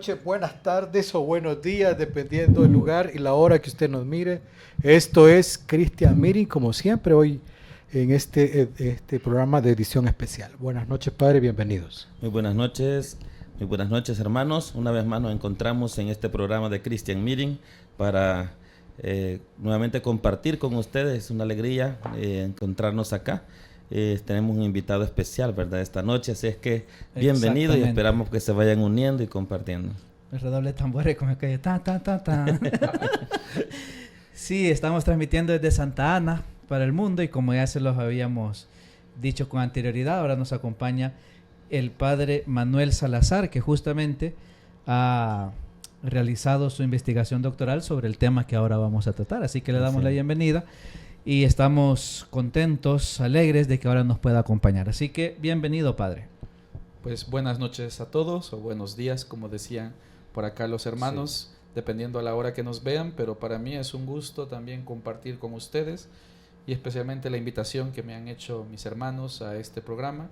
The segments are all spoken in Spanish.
noches, buenas tardes o buenos días, dependiendo del lugar y la hora que usted nos mire. Esto es Christian Meeting, como siempre, hoy en este programa de edición especial. Buenas noches, padre, bienvenidos. Muy buenas noches, hermanos. Una vez más nos encontramos en este programa de Christian Meeting para nuevamente compartir con ustedes. Es una alegría encontrarnos acá. Tenemos un invitado especial, ¿verdad? Esta noche, así es que bienvenido y esperamos que se vayan uniendo y compartiendo. El redoble de tambores como que ta. Sí, estamos transmitiendo desde Santa Ana para el mundo y como ya se los habíamos dicho con anterioridad, ahora nos acompaña el padre Manuel Salazar, que justamente ha realizado su investigación doctoral sobre el tema que ahora vamos a tratar. Así que le damos la bienvenida. Y estamos contentos, alegres de que ahora nos pueda acompañar. Así que, bienvenido, padre. Pues buenas noches a todos, o buenos días, como decían por acá los hermanos, dependiendo a la hora que nos vean, pero para mí es un gusto también compartir con ustedes, y especialmente la invitación que me han hecho mis hermanos a este programa,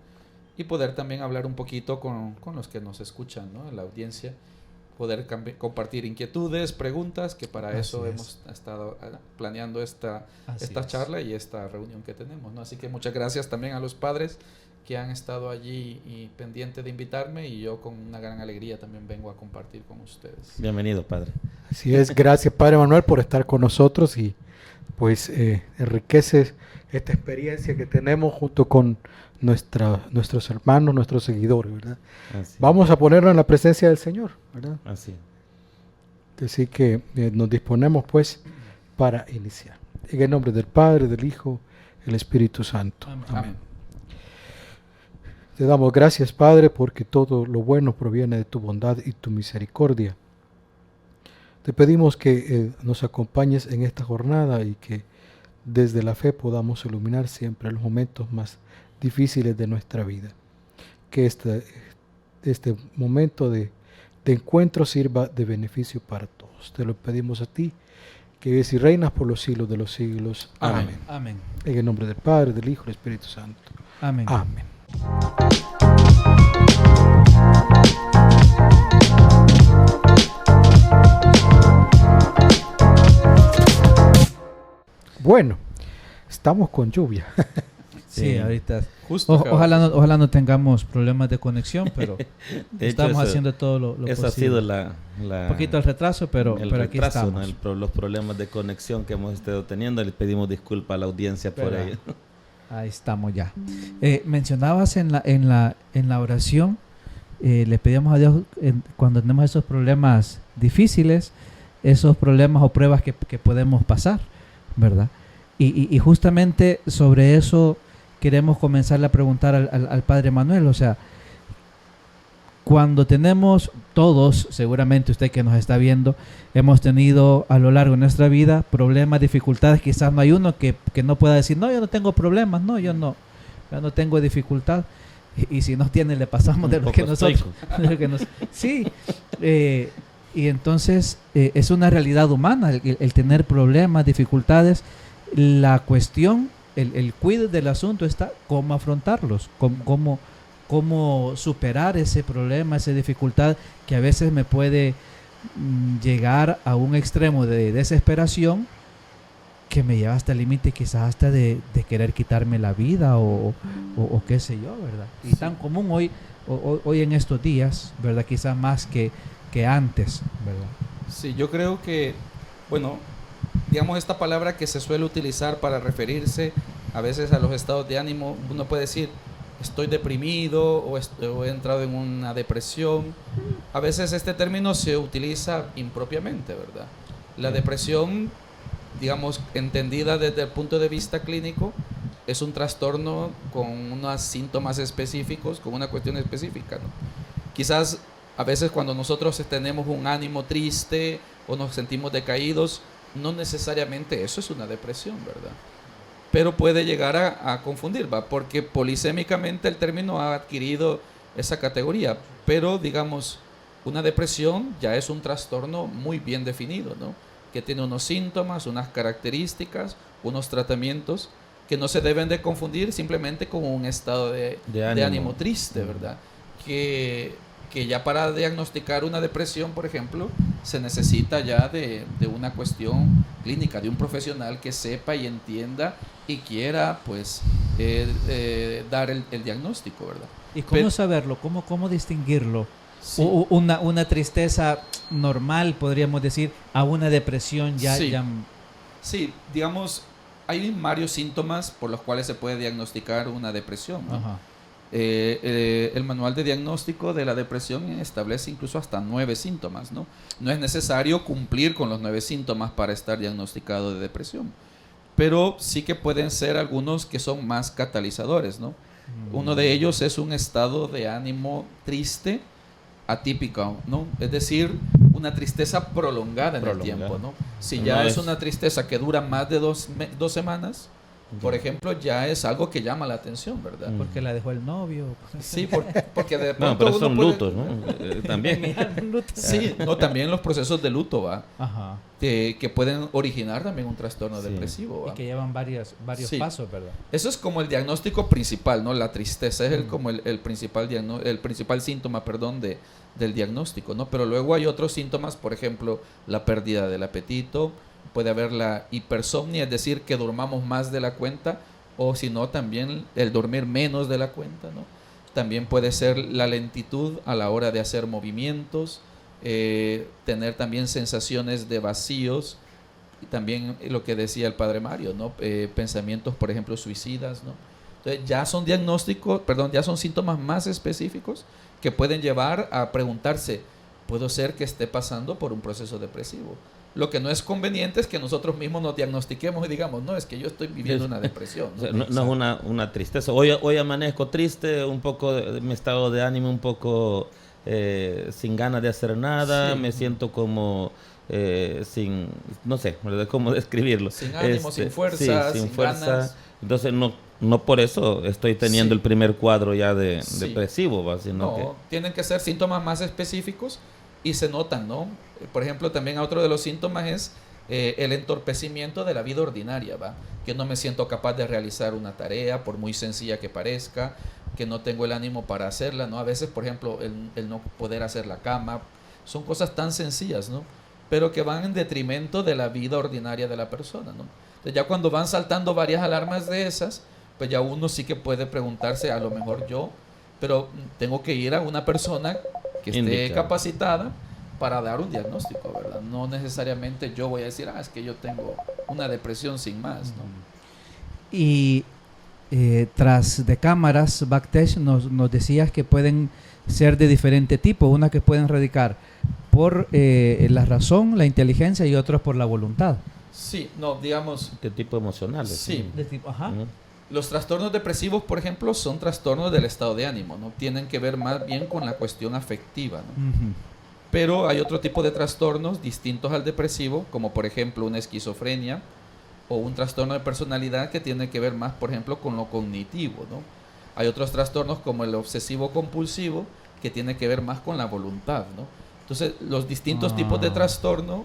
y poder también hablar un poquito con los que nos escuchan, ¿no? En la audiencia, poder compartir inquietudes, preguntas, que para eso hemos estado planeando esta charla y esta reunión que tenemos, ¿no? Así que muchas gracias también a los padres que han estado allí y pendiente de invitarme, y yo con una gran alegría también vengo a compartir con ustedes. Bienvenido, padre. Así es, gracias, padre Manuel, por estar con nosotros y pues enriquece esta experiencia que tenemos junto con nuestros hermanos, nuestros seguidores, ¿verdad? Vamos a ponernos en la presencia del Señor, ¿verdad? Así que nos disponemos pues para iniciar. En el nombre del Padre, del Hijo, el Espíritu Santo. Amén. Te damos gracias, Padre, porque todo lo bueno proviene de tu bondad y tu misericordia. Te pedimos que nos acompañes en esta jornada y que desde la fe podamos iluminar siempre los momentos más difíciles de nuestra vida. Que este momento de encuentro sirva de beneficio para todos. Te lo pedimos a ti, que vives y reinas por los siglos de los siglos. Amén. Amén. En el nombre del Padre, del Hijo y del Espíritu Santo. Amén. Amén. Bueno, estamos con lluvia. Sí, ahorita. Ojalá no tengamos problemas de conexión, pero estamos haciendo todo lo posible. Eso ha sido un poquito el retraso, pero aquí estamos. ¿No? Los problemas de conexión que hemos estado teniendo, les pedimos disculpas a la audiencia por ello. Ahí estamos ya. Mencionabas en la oración, le pedíamos a Dios cuando tenemos esos problemas difíciles, esos problemas o pruebas que podemos pasar, ¿verdad? Y justamente sobre eso queremos comenzar a preguntar al Padre Manuel. O sea, cuando tenemos todos, seguramente usted que nos está viendo, hemos tenido a lo largo de nuestra vida problemas, dificultades. Quizás no hay uno que no pueda decir, no, yo no tengo problemas, no, yo no tengo dificultad. Y si no tiene, le pasamos de lo que nosotros. Sí, y entonces es una realidad humana el tener problemas, dificultades. La cuestión, el quid del asunto está cómo afrontarlos, cómo superar ese problema, esa dificultad que a veces me puede llegar a un extremo de desesperación que me lleva hasta el límite quizás hasta de querer quitarme la vida o qué sé yo, ¿verdad? Y tan común hoy en estos días, ¿verdad? Quizás más que antes, ¿verdad? Sí, yo creo que, bueno, digamos esta palabra que se suele utilizar para referirse a veces a los estados de ánimo, uno puede decir estoy deprimido o he entrado en una depresión. A veces este término se utiliza impropiamente, ¿verdad? La depresión, digamos, entendida desde el punto de vista clínico, es un trastorno con unos síntomas específicos, con una cuestión específica, ¿no? Quizás a veces cuando nosotros tenemos un ánimo triste o nos sentimos decaídos, no necesariamente eso es una depresión, ¿verdad? Pero puede llegar a confundir, ¿va? Porque polisémicamente el término ha adquirido esa categoría. Pero, digamos, una depresión ya es un trastorno muy bien definido, ¿no? Que tiene unos síntomas, unas características, unos tratamientos que no se deben de confundir simplemente con un estado de ánimo triste, ¿verdad? Que que ya para diagnosticar una depresión, por ejemplo, se necesita ya de una cuestión clínica, de un profesional que sepa y entienda y quiera pues dar el diagnóstico, ¿verdad? ¿Y cómo saberlo? ¿Cómo distinguirlo? Sí. Una tristeza normal, podríamos decir, a una depresión ya... Sí. ya... Sí, digamos, hay varios síntomas por los cuales se puede diagnosticar una depresión, ¿no? Ajá. El manual de diagnóstico de la depresión establece incluso hasta 9 síntomas, ¿no? No es necesario cumplir con los 9 síntomas para estar diagnosticado de depresión, pero sí que pueden ser algunos que son más catalizadores, ¿no? Uno de ellos es un estado de ánimo triste, atípico, ¿no? Es decir, una tristeza prolongada en el tiempo, ¿no? Si ya es una tristeza que dura más de 2 semanas, por ejemplo, ya es algo que llama la atención, ¿verdad? Porque la dejó el novio. Sí, porque de pronto No, pero uno son puede- lutos, ¿no? También. Sí, no, también los procesos de luto, ¿va? Ajá. Que pueden originar también un trastorno Sí. depresivo, Y ¿va? que llevan varios Sí. pasos, ¿verdad? Eso es como el diagnóstico principal, ¿no? La tristeza es como el principal el principal síntoma, perdón, del diagnóstico, ¿no? Pero luego hay otros síntomas, por ejemplo, la pérdida del apetito, puede haber la hipersomnia, es decir, que durmamos más de la cuenta, o si no, también el dormir menos de la cuenta, ¿no? También puede ser la lentitud a la hora de hacer movimientos, tener también sensaciones de vacíos, y también lo que decía el padre Mario, ¿no? Pensamientos, por ejemplo, suicidas, ¿no? Entonces ya son ya son síntomas más específicos que pueden llevar a preguntarse, ¿puedo ser que esté pasando por un proceso depresivo? Lo que no es conveniente es que nosotros mismos nos diagnostiquemos y digamos, no, es que yo estoy viviendo una depresión, O sea, ¿no? no es una tristeza. Hoy amanezco triste, un poco mi estado de ánimo un poco sin ganas de hacer nada, Sí. me siento como sin, no sé, ¿verdad? ¿Cómo describirlo? Sin ánimo, sin fuerza, sin sin fuerza. ganas. Entonces no por eso estoy teniendo Sí. el primer cuadro ya de Sí. depresivo, ¿va? Sino No, que tienen que ser síntomas más específicos y se notan, ¿no? Por ejemplo, también otro de los síntomas es el entorpecimiento de la vida ordinaria, ¿va? Que no me siento capaz de realizar una tarea, por muy sencilla que parezca, que no tengo el ánimo para hacerla, ¿no? A veces, por ejemplo, el no poder hacer la cama, son cosas tan sencillas, ¿no? Pero que van en detrimento de la vida ordinaria de la persona, ¿no? Entonces, ya cuando van saltando varias alarmas de esas, pues ya uno sí que puede preguntarse, a lo mejor yo, pero tengo que ir a una persona que esté Indicada. capacitada para dar un diagnóstico, ¿verdad? No necesariamente yo voy a decir, es que yo tengo una depresión sin más, ¿no? Y tras de cámaras, backstage, nos decías que pueden ser de diferente tipo. Una que pueden radicar por la razón, la inteligencia y otras por la voluntad. Sí, no, digamos, ¿qué tipo emocional? Sí. De tipo, ajá. Ujú. los trastornos depresivos, por ejemplo, son trastornos del estado de ánimo, ¿no? Tienen que ver más bien con la cuestión afectiva, ¿no? Ujú. Pero hay otro tipo de trastornos distintos al depresivo, como por ejemplo una esquizofrenia o un trastorno de personalidad que tiene que ver más, por ejemplo, con lo cognitivo, ¿no? Hay otros trastornos como el obsesivo compulsivo que tiene que ver más con la voluntad, ¿no? Entonces, los distintos tipos de trastorno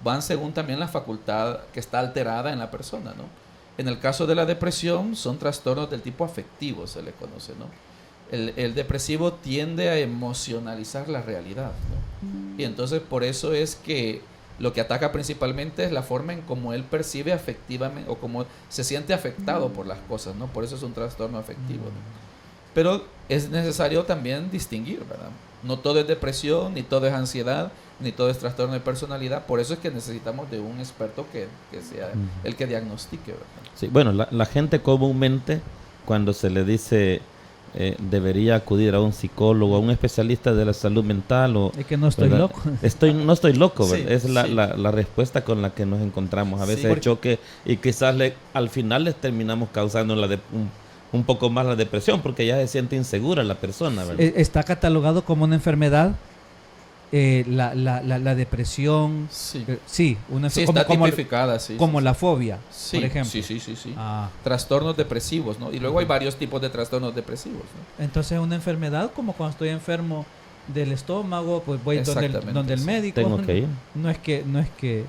van según también la facultad que está alterada en la persona, ¿no? En el caso de la depresión, son trastornos del tipo afectivo, se le conoce, ¿no? El depresivo tiende a emocionalizar la realidad, ¿no? Y entonces por eso es que lo que ataca principalmente es la forma en cómo él percibe afectivamente o cómo se siente afectado por las cosas, ¿no? Por eso es un trastorno afectivo, ¿no? Pero es necesario también distinguir, ¿verdad? No todo es depresión, ni todo es ansiedad, ni todo es trastorno de personalidad. Por eso es que necesitamos de un experto que sea el que diagnostique, ¿verdad? Sí, bueno, la gente comúnmente cuando se le dice debería acudir a un psicólogo, a un especialista de la salud mental o Es que no estoy ¿verdad? loco. No estoy loco, Sí, ¿verdad? Es sí. la respuesta con la que nos encontramos. A Sí, veces porque- el choque y quizás al final les terminamos causando un poco más la depresión porque ya se siente insegura la persona, ¿verdad? Está catalogado como una enfermedad la depresión. Sí. Sí, una Sí, como, está tipificada, sí. como sí, la fobia, sí. por ejemplo. Sí. Ah, Trastornos depresivos, ¿no? Y luego hay varios tipos de trastornos depresivos, ¿no? entonces una enfermedad como cuando estoy enfermo del estómago, pues voy Exactamente, donde el sí. médico. Tengo que ir. No es que,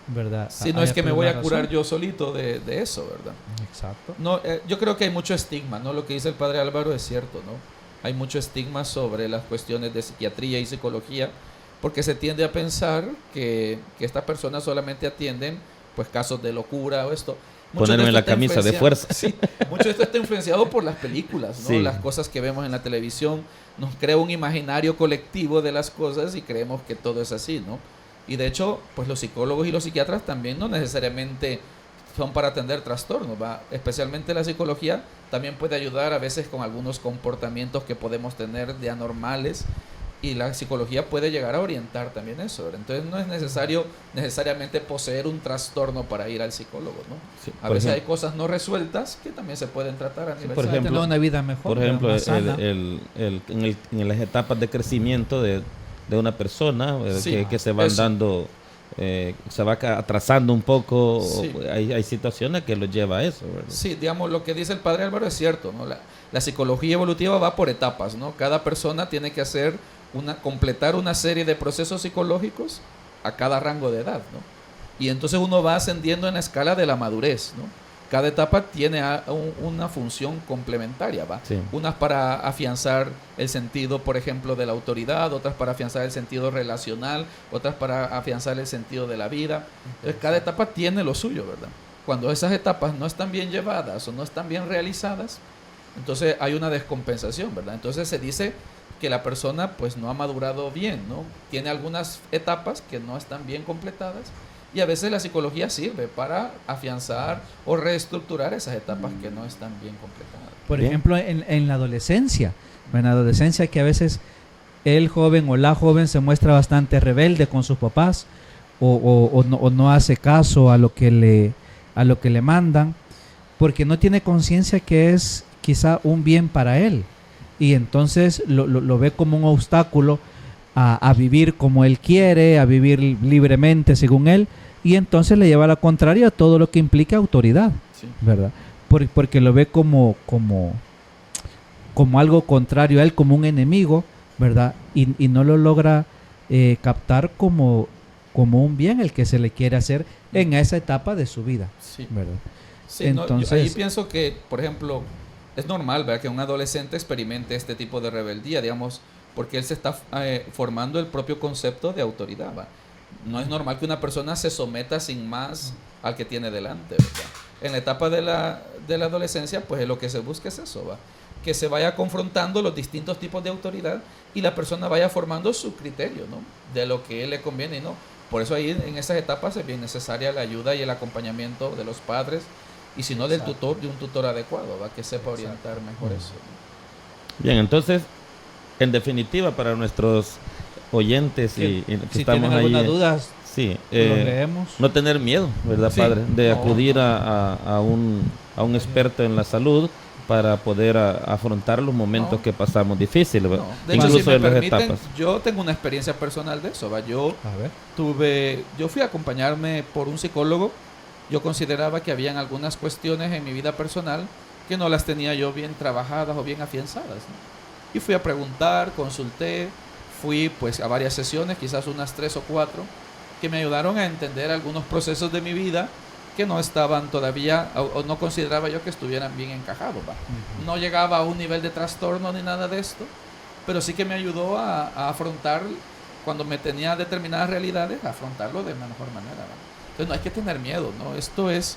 ¿verdad? Sí, no haya es que me por voy una a curar razón. yo solito de eso, ¿verdad? Exacto. No, yo creo que hay mucho estigma, ¿no? Lo que dice el padre Álvaro es cierto, ¿no? hay mucho estigma sobre las cuestiones de psiquiatría y psicología, porque se tiende a pensar que estas personas solamente atienden pues casos de locura o esto. Ponerme la camisa de fuerza. Sí, mucho de esto está influenciado por las películas, ¿no? Sí. Las cosas que vemos en la televisión nos crea un imaginario colectivo de las cosas y creemos que todo es así, ¿no? Y de hecho, pues los psicólogos y los psiquiatras también no necesariamente son para atender trastornos, ¿va? Especialmente la psicología también puede ayudar a veces con algunos comportamientos que podemos tener de anormales, y la psicología puede llegar a orientar también eso, ¿verdad? Entonces no es necesario necesariamente poseer un trastorno para ir al psicólogo, ¿no? Sí, A veces hay cosas no resueltas que también se pueden tratar a nivel por Para ejemplo, tener una vida mejor, Por ejemplo, más sana. en las etapas de crecimiento de una persona Sí, que se van eso. dando, se va atrasando un poco, Sí. hay situaciones que lo lleva a eso, ¿verdad? Sí, digamos, lo que dice el padre Álvaro es cierto, ¿no? La psicología evolutiva va por etapas, ¿no? Cada persona tiene que hacer completar una serie de procesos psicológicos a cada rango de edad, ¿no? Y entonces uno va ascendiendo en la escala de la madurez, ¿no? Cada etapa tiene una función complementaria, ¿va? Sí. Unas para afianzar el sentido, por ejemplo, de la autoridad, otras para afianzar el sentido relacional, otras para afianzar el sentido de la vida. Entonces, cada etapa tiene lo suyo, ¿verdad? Cuando esas etapas no están bien llevadas o no están bien realizadas, entonces hay una descompensación, ¿verdad? Entonces se dice que la persona pues no ha madurado bien, ¿no? Tiene algunas etapas que no están bien completadas, y a veces la psicología sirve para afianzar o reestructurar esas etapas que no están bien completadas. Por Bien. ejemplo, en la adolescencia. En la adolescencia, que a veces el joven o la joven se muestra bastante rebelde con sus papás, o no hace caso a lo que le mandan, porque no tiene conciencia que es quizá un bien para él, y entonces lo ve como un obstáculo a vivir como él quiere, a vivir libremente según él, y entonces le lleva a la contraria a todo lo que implica autoridad, Sí. ¿verdad? Porque lo ve como algo contrario a él, como un enemigo, ¿verdad? Y no lo logra captar como un bien el que se le quiere hacer en esa etapa de su vida, Sí. ¿verdad? Sí, no, Entonces- ahí pienso que, por ejemplo, es normal, ¿verdad?, que un adolescente experimente este tipo de rebeldía, digamos, porque él se está formando el propio concepto de autoridad, ¿va? No es normal que una persona se someta sin más al que tiene delante, ¿verdad? En la etapa de la adolescencia, pues lo que se busca es eso, ¿va? Que se vaya confrontando los distintos tipos de autoridad y la persona vaya formando su criterio, ¿no? De lo que él le conviene y no. Por eso ahí en esas etapas es bien necesaria la ayuda y el acompañamiento de los padres, y si no del tutor, de un tutor adecuado, ¿va? Que sepa orientar mejor eso, ¿no? Bien, entonces, en definitiva, para nuestros oyentes y que si estamos tienen ahí, algunas dudas, sí, lo leemos. no tener miedo, ¿verdad, Sí. padre? De No, acudir no. a un experto en la salud para poder afrontar los momentos No. que pasamos difíciles, ¿verdad? No, de hecho, Incluso si me en las permiten, etapas. yo tengo una experiencia personal de eso, ¿va? Yo fui a acompañarme por un psicólogo. Yo consideraba que habían algunas cuestiones en mi vida personal que no las tenía yo bien trabajadas o bien afianzadas, ¿no? Y fui a preguntar, consulté, fui pues a varias sesiones, quizás unas 3 o 4, que me ayudaron a entender algunos procesos de mi vida que no estaban todavía, o no consideraba yo que estuvieran bien encajados, ¿va? No llegaba a un nivel de trastorno ni nada de esto, pero sí que me ayudó a afrontar, cuando me tenía determinadas realidades, a afrontarlo de una mejor manera, ¿va? Entonces no hay que tener miedo, ¿no? Esto es,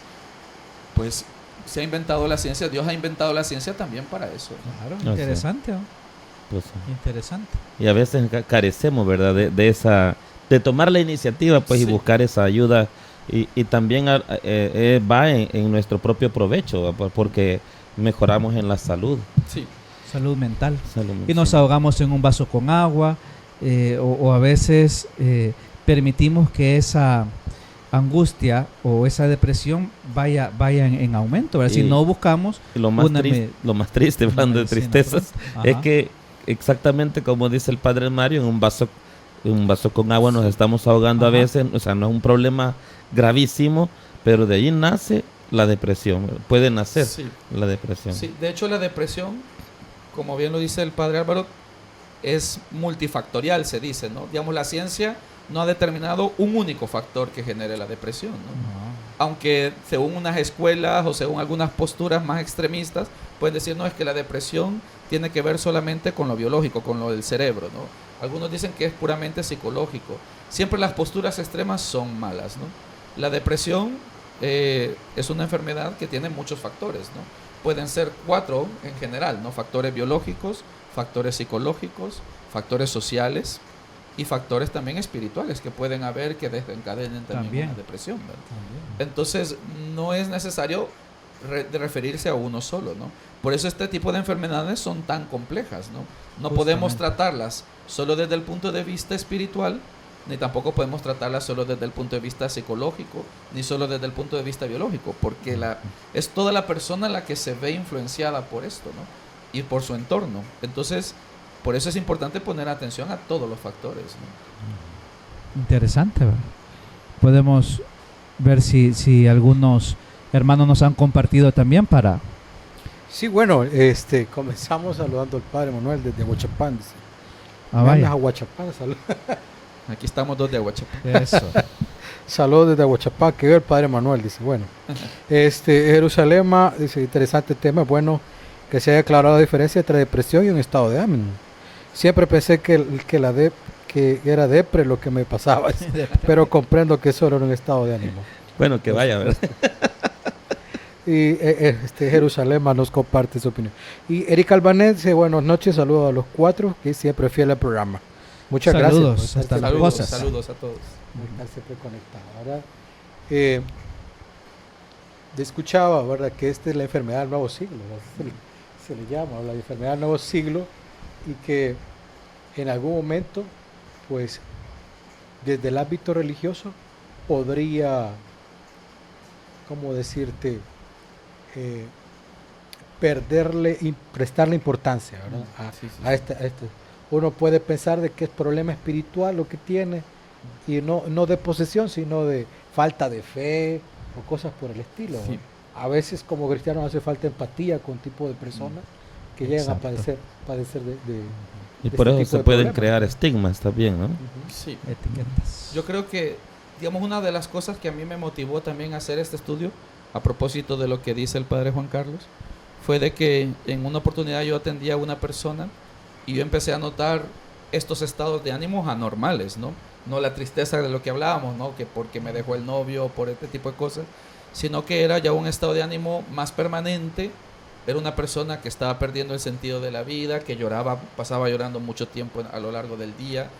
pues, se ha inventado la ciencia, Dios ha inventado la ciencia también para eso, ¿no? Claro, Ah, sí. interesante, ¿no? Pues, Interesante. y a veces carecemos, ¿verdad? De tomar la iniciativa, pues, y Sí. buscar esa ayuda, y también va en nuestro propio provecho, ¿verdad? Porque mejoramos en la salud. Sí, Salud mental. Salud, Y nos sí. ahogamos en un vaso con agua, o a veces permitimos que esa angustia o esa depresión vaya en aumento, ¿verdad? Si Y- no buscamos Y lo más, una lo más triste, una hablando de medicina tristezas, pronto. es Ajá. que exactamente como dice el padre Mario, en un vaso con agua nos estamos ahogando a Ajá. veces, o sea, no es un problema gravísimo, pero de ahí nace la depresión, puede nacer sí, la depresión. sí. De hecho, la depresión, como bien lo dice el padre Álvaro, es multifactorial, se dice, ¿no? Digamos, la ciencia no ha determinado un único factor que genere la depresión, ¿no? No. aunque según unas escuelas o según algunas posturas más extremistas, pueden decir, no, es que la depresión tiene que ver solamente con lo biológico, con lo del cerebro, ¿no? Algunos dicen que es puramente psicológico. Siempre las posturas extremas son malas, ¿no? La depresión es una enfermedad que tiene muchos factores, ¿no? Pueden ser 4 en general, ¿no? Factores biológicos, factores psicológicos, factores sociales y factores también espirituales que pueden haber que desencadenen también una depresión, ¿verdad? Entonces no es necesario referirse a uno solo, ¿no? Por eso este tipo de enfermedades son tan complejas, ¿no? No podemos tratarlas solo desde el punto de vista espiritual, ni tampoco podemos tratarlas solo desde el punto de vista psicológico, ni solo desde el punto de vista biológico, porque es toda la persona la que se ve influenciada por esto, ¿no? Y por su entorno. Entonces, por eso es importante poner atención a todos los factores, ¿no? Interesante, ¿verdad? Podemos ver si algunos hermanos nos han compartido también para... Sí, bueno, comenzamos saludando al Padre Manuel desde Aguachapán. Dice. vaya. Aguachapán, salud. Aquí estamos 2 de Aguachapán. Eso. Saludos desde Aguachapán, que ve el Padre Manuel, dice, bueno. Jerusalén, dice, interesante tema, bueno, que se haya aclarado la diferencia entre depresión y un estado de ánimo. Siempre pensé que era depre lo que me pasaba, pero comprendo que solo era un estado de ánimo. Bueno, que vaya, ¿verdad? Y Jerusalén nos comparte su opinión. Y Erika Albanés dice, buenas noches, saludos a los 4, que siempre fiel al programa. Muchas saludos, gracias. Hasta las Saludos, cosas. saludos a todos. Por estar siempre conectado. Ahora, escuchaba, ¿verdad?, que esta es la enfermedad del nuevo siglo, se le llama la enfermedad del nuevo siglo, y que en algún momento, pues, desde el ámbito religioso, podría, ¿cómo decirte?, prestarle importancia, ¿verdad?, a este. Uno puede pensar de que es problema espiritual lo que tiene, y no de posesión, sino de falta de fe o cosas por el estilo. Sí. A veces como cristianos hace falta empatía con tipo de personas que llegan a padecer de Y de por este eso tipo se de pueden problemas. crear estigmas también, ¿no? Sí. Etiquetas. Yo creo que, digamos, una de las cosas que a mí me motivó también a hacer este estudio, a propósito de lo que dice el padre Juan Carlos, fue de que en una oportunidad yo atendía a una persona y yo empecé a notar estos estados de ánimos anormales, ¿no? No la tristeza de lo que hablábamos, ¿no? Que porque me dejó el novio, por este tipo de cosas, sino que era ya un estado de ánimo más permanente. Era una persona que estaba perdiendo el sentido de la vida, que lloraba, pasaba llorando mucho tiempo a lo largo del día,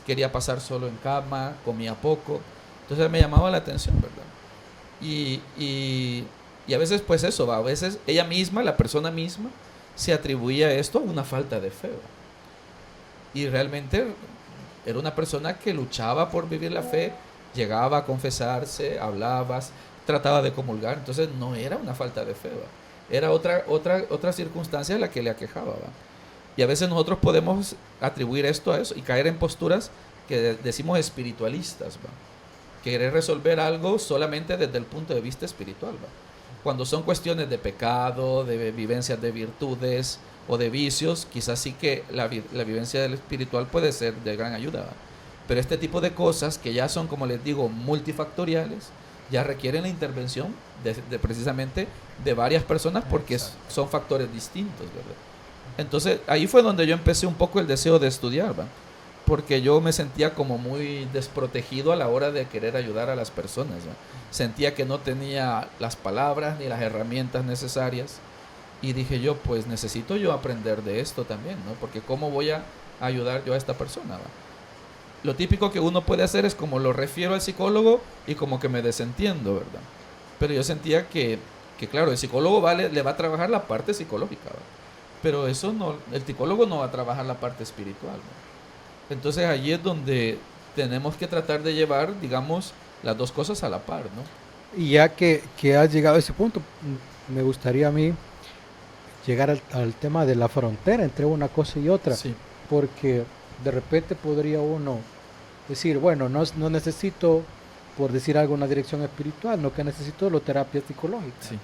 quería pasar solo en cama, comía poco. Entonces me llamaba la atención, ¿verdad? Y a veces pues eso, a veces ella misma, la persona misma, se atribuía esto a una falta de fe, ¿verdad? Y realmente era una persona que luchaba por vivir la fe, llegaba a confesarse, hablaba, trataba de comulgar, entonces no era una falta de fe, ¿verdad? Era otra circunstancia la que le aquejaba, ¿verdad? Y a veces nosotros podemos atribuir esto a eso y caer en posturas que decimos espiritualistas, ¿verdad? Querer resolver algo solamente desde el punto de vista espiritual, ¿verdad? Cuando son cuestiones de pecado, de vivencias de virtudes o de vicios, quizás sí que la vivencia del espiritual puede ser de gran ayuda, ¿verdad? Pero este tipo de cosas que ya son, como les digo, multifactoriales, ya requieren la intervención de precisamente de varias personas porque son factores distintos, ¿verdad? Entonces ahí fue donde yo empecé un poco el deseo de estudiar, ¿verdad? Porque yo me sentía como muy desprotegido a la hora de querer ayudar a las personas, ¿verdad? Sentía que no tenía las palabras ni las herramientas necesarias y dije yo, pues necesito yo aprender de esto también, ¿no? Porque ¿cómo voy a ayudar yo a esta persona, ¿verdad? Lo típico que uno puede hacer es como lo refiero al psicólogo y como que me desentiendo, ¿verdad? Pero yo sentía que claro, el psicólogo le va a trabajar la parte psicológica, ¿verdad? Pero eso no, el psicólogo no va a trabajar la parte espiritual, ¿verdad? Entonces allí es donde tenemos que tratar de llevar, digamos, las dos cosas a la par, ¿no? Y ya que has llegado a ese punto, me gustaría a mí llegar al tema de la frontera entre una cosa y otra, Sí. porque de repente podría uno decir, bueno, no necesito, por decir algo, una dirección espiritual, no, que necesito la terapia psicológica. Sí.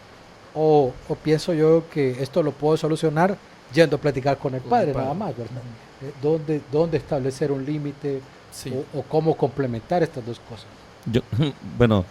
O pienso yo que esto lo puedo solucionar yendo a platicar con el Con padre, el padre. nada más, ¿verdad? ¿Dónde establecer un límite Sí. o cómo complementar estas dos cosas? Yo, bueno,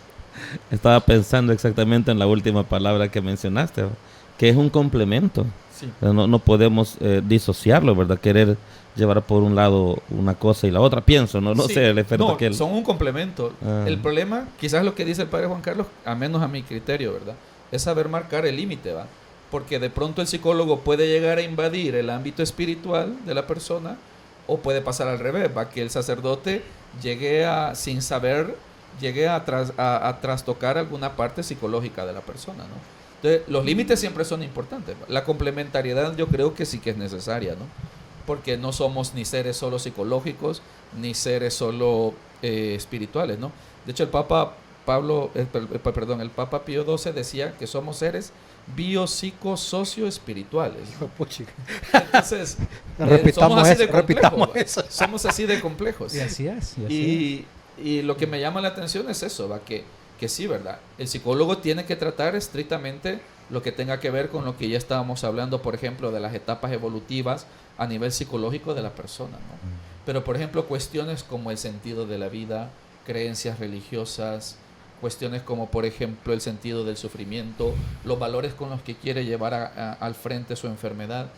Estaba pensando exactamente en la última palabra que mencionaste, ¿va? Que es un complemento. Sí. No podemos disociarlo, ¿verdad? Querer llevar por un lado una cosa y la otra. Pienso, no Sí, sé, el experto no, que él. son un complemento. Ah. El problema, quizás lo que dice el padre Juan Carlos, a menos a mi criterio, ¿verdad? Es saber marcar el límite, ¿va? Porque de pronto el psicólogo puede llegar a invadir el ámbito espiritual de la persona o puede pasar al revés, ¿va? Que el sacerdote llegue a, sin saber, llegue a trastocar alguna parte psicológica de la persona, ¿no? Entonces, los límites siempre son importantes, ¿va? La complementariedad yo creo que sí que es necesaria, ¿no? Porque no somos ni seres solo psicológicos, ni seres solo espirituales, ¿no? De hecho, el Papa Pío XII decía que somos seres biopsico-socio-espirituales, ¿no? Entonces, Repitamos somos así eso, de complejos, repitamos ¿va? eso. Somos así de complejos. Y así es. Y así Y lo que me llama la atención es eso, ¿va? Que sí, ¿verdad? El psicólogo tiene que tratar estrictamente lo que tenga que ver con lo que ya estábamos hablando, por ejemplo, de las etapas evolutivas a nivel psicológico de la persona, ¿no? Pero, por ejemplo, cuestiones como el sentido de la vida, creencias religiosas, cuestiones como, por ejemplo, el sentido del sufrimiento, los valores con los que quiere llevar al frente su enfermedad,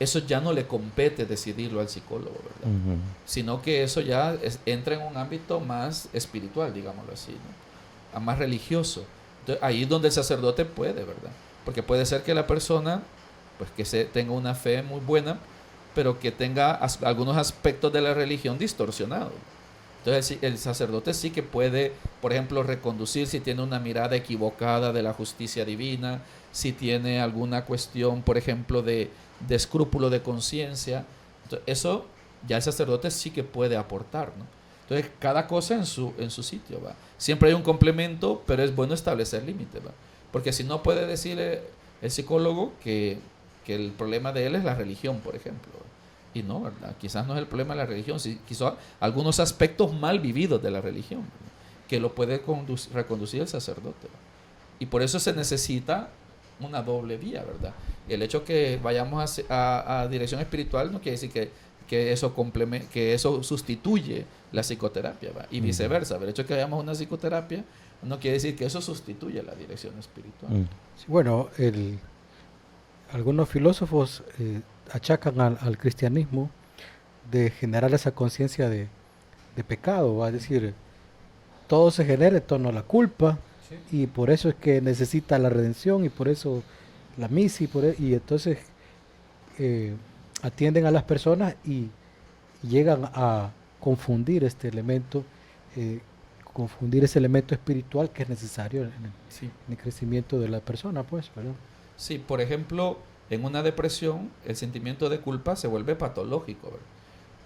eso ya no le compete decidirlo al psicólogo, ¿verdad? Ujú. Sino que eso ya entra en un ámbito más espiritual, digámoslo así, ¿no? Más religioso. Entonces, ahí es donde el sacerdote puede, ¿verdad? Porque puede ser que la persona, pues que tenga una fe muy buena, pero que tenga algunos aspectos de la religión distorsionados. Entonces el sacerdote sí que puede, por ejemplo, reconducir si tiene una mirada equivocada de la justicia divina, si tiene alguna cuestión, por ejemplo, de escrúpulo de conciencia. Eso ya el sacerdote sí que puede aportar, ¿no? Entonces, cada cosa en su sitio, ¿va? Siempre hay un complemento, pero es bueno establecer límites, ¿va? Porque si no puede decirle el psicólogo que el problema de él es la religión, por ejemplo. Y no, ¿verdad? Quizás no es el problema de la religión, quizás algunos aspectos mal vividos de la religión, ¿verdad? Que lo puede reconducir el sacerdote, ¿verdad? Y por eso se necesita una doble vía, ¿verdad? El hecho que vayamos a dirección espiritual no quiere decir que eso sustituye la psicoterapia, ¿va? Y viceversa. El hecho de que vayamos a una psicoterapia no quiere decir que eso sustituye la dirección espiritual. Sí, bueno, algunos filósofos achacan al cristianismo de generar esa conciencia de pecado, ¿va? Es decir, todo se genera en torno a la culpa, Sí. y por eso es que necesita la redención, y por eso la misa, y entonces atienden a las personas y llegan a confundir este elemento, confundir ese elemento espiritual que es necesario Sí. en el crecimiento de la persona, pues, ¿verdad? Sí, por ejemplo, en una depresión el sentimiento de culpa se vuelve patológico, ¿verdad?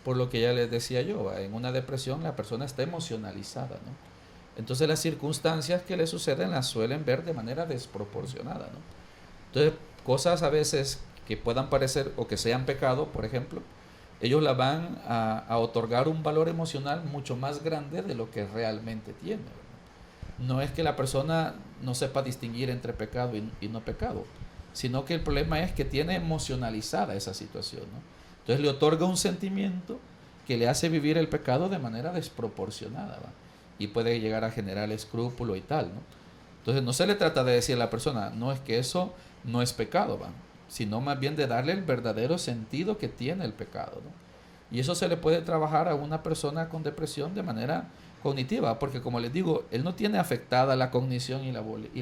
Por lo que ya les decía yo, ¿va? En una depresión la persona está emocionalizada, ¿no? Entonces las circunstancias que le suceden las suelen ver de manera desproporcionada, ¿no? Entonces, cosas a veces que puedan parecer o que sean pecado, por ejemplo, ellos la van a otorgar un valor emocional mucho más grande de lo que realmente tiene, ¿verdad? No es que la persona no sepa distinguir entre pecado y no pecado, sino que el problema es que tiene emocionalizada esa situación, ¿no? Entonces le otorga un sentimiento que le hace vivir el pecado de manera desproporcionada, ¿va? Y puede llegar a generar escrúpulo y tal, ¿no? Entonces no se le trata de decir a la persona, no, es que eso no es pecado, ¿va? Sino más bien de darle el verdadero sentido que tiene el pecado, ¿no? Y eso se le puede trabajar a una persona con depresión de manera cognitiva, porque como les digo, él no tiene afectada la cognición y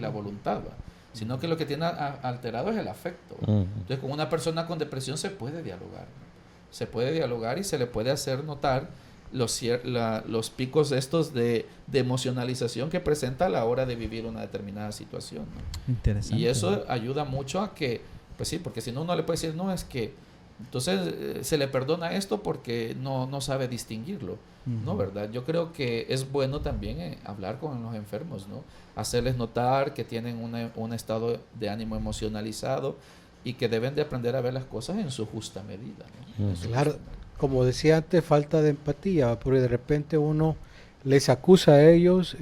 la voluntad, ¿va? Sino que lo que tiene alterado es el afecto, ¿va? Entonces con una persona con depresión se puede dialogar, ¿no? Se puede dialogar y se le puede hacer notar los picos estos de emocionalización que presenta a la hora de vivir una determinada situación, ¿no? Interesante. Y eso ayuda mucho a que, pues sí, porque si no, uno le puede decir, no, es que entonces se le perdona esto porque no sabe distinguirlo, ¿no? ¿Verdad? Yo creo que es bueno también hablar con los enfermos, ¿no? Hacerles notar que tienen un estado de ánimo emocionalizado y que deben de aprender a ver las cosas en su justa medida, ¿no? Claro, como decía antes, falta de empatía, porque de repente uno les acusa a ellos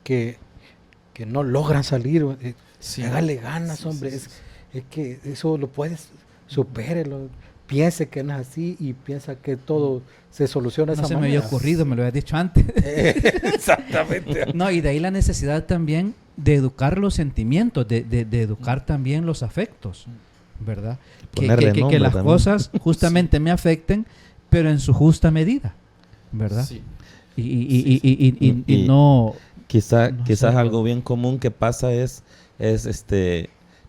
que no logran salir, Sí. hágale ganas, Sí, hombre, sí, sí. es que eso lo puedes, supérelo, piense que no es así y piensa que todo se soluciona de No esa se me manera. había ocurrido, me lo había dicho antes. Exactamente. No, y de ahí la necesidad también de educar los sentimientos, de educar también los afectos, ¿verdad? Ponerle Que nombre las también. cosas justamente me afecten, pero en su justa medida, ¿verdad? Sí. Y no... Quizás No sé, algo bueno. bien común que pasa es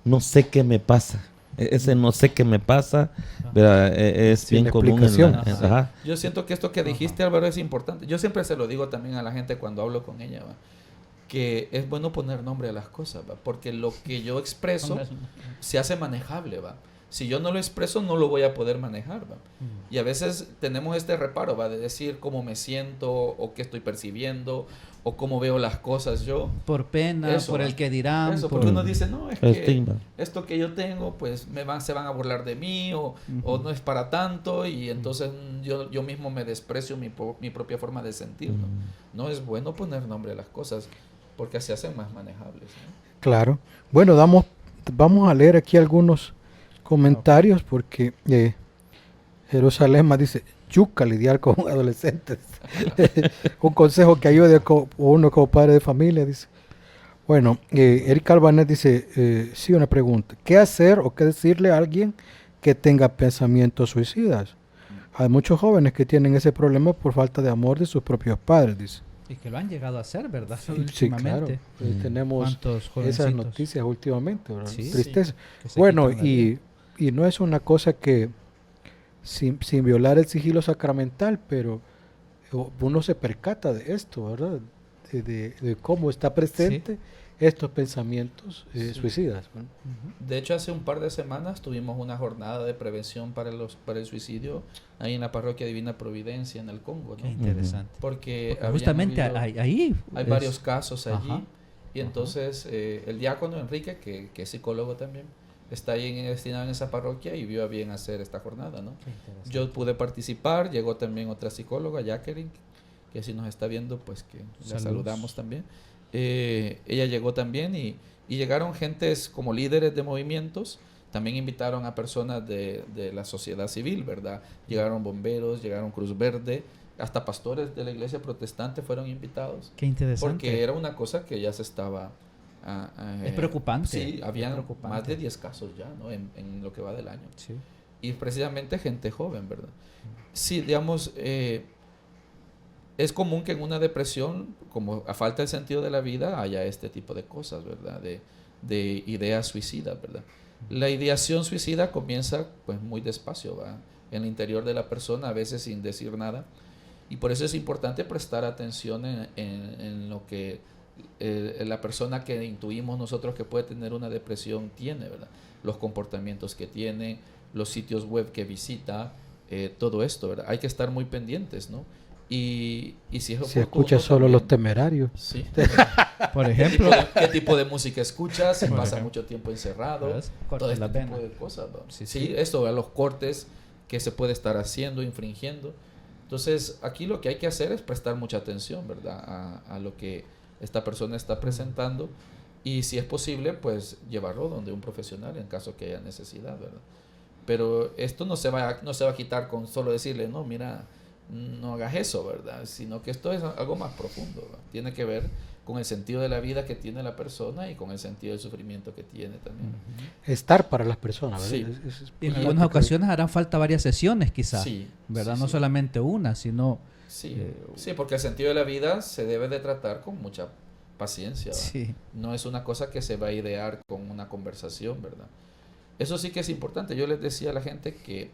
no sé qué me pasa. Ese no sé qué me pasa, ¿verdad? Es Sin bien común explicación. ajá. Yo siento que esto que dijiste, Álvaro, es importante. Yo siempre se lo digo también a la gente cuando hablo con ella, ¿va? Que es bueno poner nombre a las cosas, ¿va? Porque lo que yo expreso se hace manejable, ¿va? Si yo no lo expreso, no lo voy a poder manejar, ¿va? Y a veces tenemos este reparo, ¿va? De decir cómo me siento, o qué estoy percibiendo, o cómo veo las cosas yo. Por pena, Eso, por ¿va? el que dirán. Eso, por- porque uno dice, no, es El que estigma. esto que yo tengo, pues se van a burlar de mí, o no es para tanto, y entonces yo mismo me desprecio mi propia forma de sentir, ¿no? No es bueno poner nombre a las cosas, porque se hacen más manejables, ¿no? Claro. Bueno, vamos a leer aquí algunos comentarios porque Jerusalén dice, yuca lidiar con adolescentes. Un consejo que ayude uno como padre de familia, dice. Bueno, Eric Albanés dice, sí, una pregunta. ¿Qué hacer o qué decirle a alguien que tenga pensamientos suicidas? Hay muchos jóvenes que tienen ese problema por falta de amor de sus propios padres, dice. Y que lo han llegado a hacer, ¿verdad? Sí, claro. Últimamente. Tenemos ¿Cuántos esas jovencitos noticias últimamente, ¿verdad? Sí. Tristeza. que se Bueno, quitan la vida? y no es una cosa que sin violar el sigilo sacramental, pero uno se percata de esto, ¿verdad? De cómo está presente estos pensamientos suicidas, ¿no? De hecho, hace un par de semanas tuvimos una jornada de prevención para el suicidio ahí en la parroquia Divina Providencia en el Congo, Qué ¿no? interesante. Porque Porque habían justamente habido- ahí hay es- varios casos allí. Ajá. Y entonces el diácono Enrique, que es psicólogo también, está ahí destinado en esa parroquia y vio a bien hacer esta jornada, ¿no? Qué interesante. Yo pude participar, llegó también otra psicóloga, Jacqueline, que si nos está viendo, pues que la Saludos. saludamos también. Ella llegó también y llegaron gentes como líderes de movimientos, también invitaron a personas de la sociedad civil, ¿verdad? Llegaron bomberos, llegaron Cruz Verde, hasta pastores de la iglesia protestante fueron invitados, Qué interesante. porque era una cosa que ya se estaba... Es preocupante. Sí, habían Es preocupante. más de 10 casos ya, ¿no? En lo que va del año. Sí. Y precisamente gente joven, ¿verdad? Sí, digamos, es común que en una depresión, como a falta del sentido de la vida, haya este tipo de cosas, ¿verdad? De ideas suicidas, ¿verdad? La ideación suicida comienza pues muy despacio, ¿va? En el interior de la persona, a veces sin decir nada. Y por eso es importante prestar atención en lo que la persona que intuimos nosotros que puede tener una depresión tiene, ¿verdad? Los comportamientos que tiene, los sitios web que visita, todo esto, ¿verdad? Hay que estar muy pendientes, ¿no? Y si es Se oportuno escucha solo también- los temerarios. Sí. Por ejemplo, ¿Qué tipo de música escuchas? Si Por pasa ejemplo. mucho tiempo encerrado. ¿ves? Corta Todo este las tipo venas. de cosas, ¿no? Sí, Sí, sí. esto, ¿verdad? Los cortes que se puede estar haciendo, infringiendo. Entonces, aquí lo que hay que hacer es prestar mucha atención, ¿verdad? A lo que esta persona está presentando y si es posible, pues llevarlo donde un profesional en caso que haya necesidad, ¿verdad? Pero esto no se va a quitar con solo decirle, no, mira, no hagas eso, ¿verdad? Sino que esto es algo más profundo, ¿verdad? Tiene que ver con el sentido de la vida que tiene la persona y con el sentido del sufrimiento que tiene también. Estar para las personas, ¿verdad? Sí. Y en importante algunas que- ocasiones harán falta varias sesiones quizás, Sí, ¿verdad? sí, No sí. solamente una, sino... Sí, sí, porque el sentido de la vida se debe de tratar con mucha paciencia, ¿verdad? Sí. No es una cosa que se va a idear con una conversación, ¿verdad? Eso sí que es importante. Yo les decía a la gente que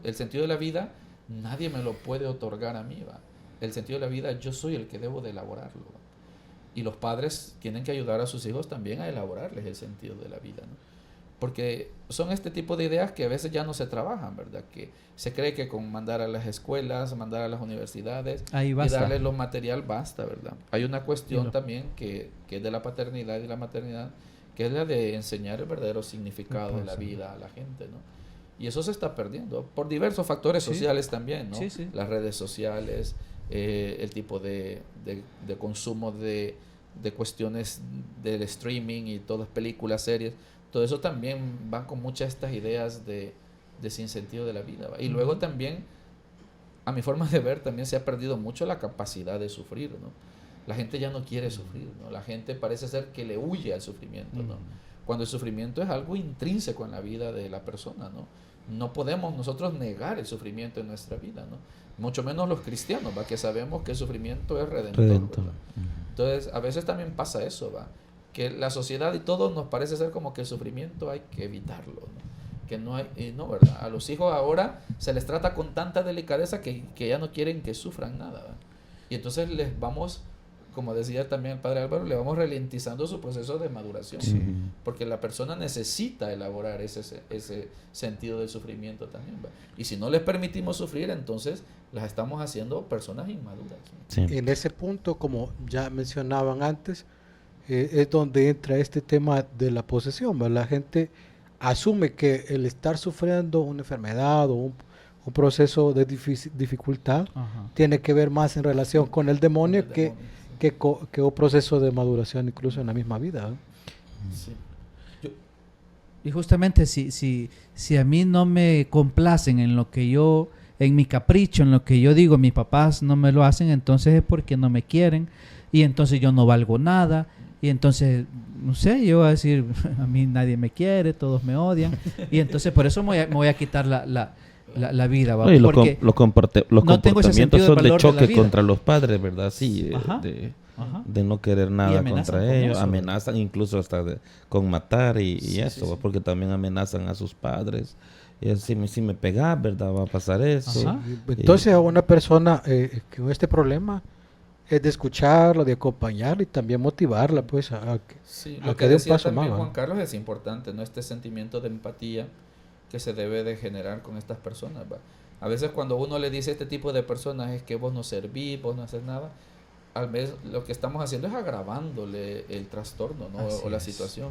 el sentido de la vida, nadie me lo puede otorgar a mí, ¿va? El sentido de la vida, yo soy el que debo de elaborarlo, ¿va? Y los padres tienen que ayudar a sus hijos también a elaborarles el sentido de la vida, ¿no? Porque son este tipo de ideas que a veces ya no se trabajan, ¿verdad? Que se cree que con mandar a las escuelas, mandar a las universidades Ahí y basta. darles lo material basta, ¿verdad? Hay una cuestión Y lo- también que es de la paternidad y la maternidad, que es la de enseñar el verdadero significado de la vida a la gente, ¿no? Y eso se está perdiendo por diversos factores Sí. sociales también, ¿no? Sí, sí. Las redes sociales, el tipo de consumo de cuestiones del streaming y todas películas, series, todo eso también van con muchas estas ideas de de sinsentido de la vida, ¿va? Y luego también, a mi forma de ver, también se ha perdido mucho la capacidad de sufrir, ¿no? La gente ya no quiere sufrir, ¿no? La gente parece ser que le huye al sufrimiento, ¿no? Cuando el sufrimiento es algo intrínseco en la vida de la persona, ¿no? No podemos nosotros negar el sufrimiento en nuestra vida, ¿no? Mucho menos los cristianos, ¿va? Que sabemos que el sufrimiento es redentor. ¿Va? Entonces, a veces también pasa eso, ¿va? Que la sociedad y todo nos parece ser como que el sufrimiento hay que evitarlo, ¿no? Que no hay, y no, ¿verdad? A los hijos ahora se les trata con tanta delicadeza que ya no quieren que sufran nada, ¿va? Y entonces les vamos, como decía también el padre Álvaro, le vamos ralentizando su proceso de maduración, Sí. porque la persona necesita elaborar ese sentido del sufrimiento también, ¿va? Y si no les permitimos sufrir, entonces las estamos haciendo personas inmaduras, ¿no? Sí. En ese punto, como ya mencionaban antes, es donde entra este tema de la posesión, ¿va? La gente asume que el estar sufriendo una enfermedad o un proceso de dificultad Ajá. tiene que ver más en relación con el demonio El que demonio, que un proceso de maduración incluso en la misma vida, ¿no? sí. Y justamente si a mí no me complacen en lo que yo, en mi capricho, en lo que yo digo, mis papás no me lo hacen, entonces es porque no me quieren y entonces yo no valgo nada y entonces, no sé, yo voy a decir, a mí nadie me quiere, todos me odian y entonces por eso me voy a quitar la vida, ¿va? No, y los Porque los no tengo ese comportamientos sentido de son de valor de la choque vida. contra los padres, ¿verdad? Sí, Ajá. de de no querer nada amenazan contra con ellos, eso. amenazan incluso hasta con matar y Sí, eso, sí, sí. porque también amenazan a sus padres. Y así, si me pegas, ¿verdad? Va a pasar eso. Ajá. Entonces a una persona con este problema es de escucharla, de acompañarla y también motivarla, pues, a que Sí, a lo que que dé un decía paso también más, ¿va? Juan Carlos es importante, ¿no? Este sentimiento de empatía que se debe de generar con estas personas, ¿va? A veces cuando uno le dice a este tipo de personas es que vos no servís, vos no haces nada, al vez lo que estamos haciendo es agravándole el trastorno, ¿no? Así O la es. situación.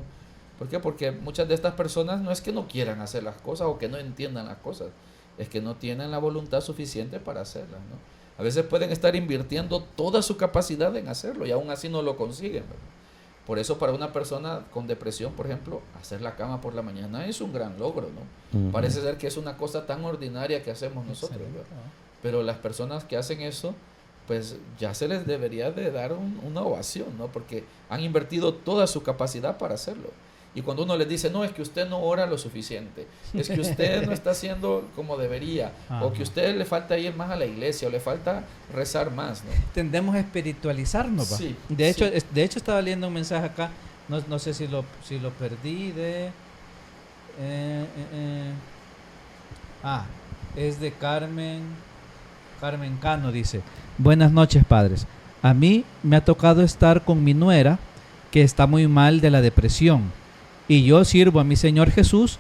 ¿Por qué? Porque muchas de estas personas no es que no quieran hacer las cosas o que no entiendan las cosas, es que no tienen la voluntad suficiente para hacerlas, ¿no? A veces pueden estar invirtiendo toda su capacidad en hacerlo y aún así no lo consiguen, ¿verdad? Por eso para una persona con depresión, por ejemplo, hacer la cama por la mañana es un gran logro, ¿no? Ujú. Parece ser que es una cosa tan ordinaria que hacemos nosotros, ¿verdad? Pero las personas que hacen eso, pues ya se les debería de dar una ovación, ¿no? Porque han invertido toda su capacidad para hacerlo. Y cuando uno les dice, no, es que usted no ora lo suficiente, es que usted no está haciendo como debería, o que usted le falta ir más a la iglesia, o le falta rezar más, ¿no? Tendemos a espiritualizarnos, ¿va? Sí, De hecho, sí. de hecho estaba leyendo un mensaje acá, no sé si lo perdí es de Carmen Cano, dice: buenas noches, padres. A mí me ha tocado estar con mi nuera que está muy mal de la depresión y yo sirvo a mi Señor Jesús,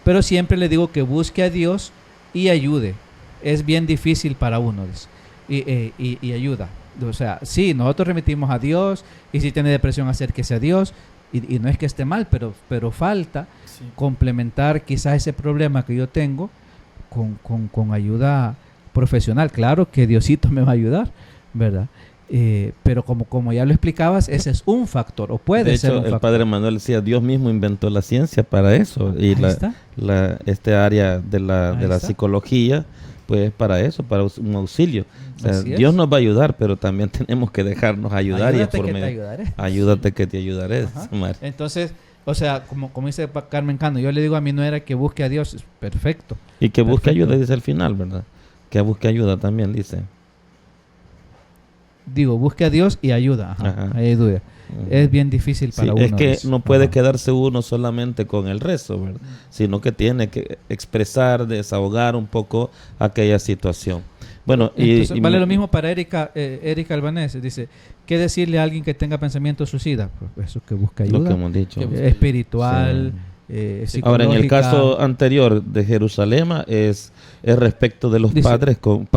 pero siempre le digo que busque a Dios y ayude. Es bien difícil para uno, dice, y ayuda. O sea, sí, nosotros remitimos a Dios y si tiene depresión, acérquese a Dios y no es que esté mal, pero falta Sí. complementar quizás ese problema que yo tengo con ayuda profesional. Claro que Diosito me va a ayudar, ¿verdad? Pero como ya lo explicabas, ese es un factor, o puede De ser hecho, un el factor. padre Manuel decía, Dios mismo inventó la ciencia para eso. Y Ahí está. este área de Ahí la está. psicología, pues para eso, para un auxilio. O sea, Así es. Dios nos va a ayudar, pero también tenemos que dejarnos ayudar. Ayúdate y por que te medio- ayudaré. Ayúdate que te ayudaré. Ajá. dice María. Entonces, o sea, como dice Carmen Cano, yo le digo a mi nuera que busque a Dios, perfecto. Y que busque Perfecto. ayuda, dice al final, ¿verdad? Que busque ayuda también, dice. Digo, busque a Dios y ayuda. Ajá, Ajá. ahí hay duda. Ujú. Es bien difícil Sí, para uno. es que dice. no puede Ajá. quedarse uno solamente con el rezo, ¿verdad? Sino que tiene que expresar, desahogar un poco aquella situación. Bueno, Entonces, y vale me- lo mismo para Erika Albanés. Dice, ¿qué decirle a alguien que tenga pensamiento suicida? Pues eso, que busque lo que ayuda hemos dicho. Que busque espiritual, Ahora, en el psicológica. caso anterior de Jerusalén es respecto de los Dice, padres con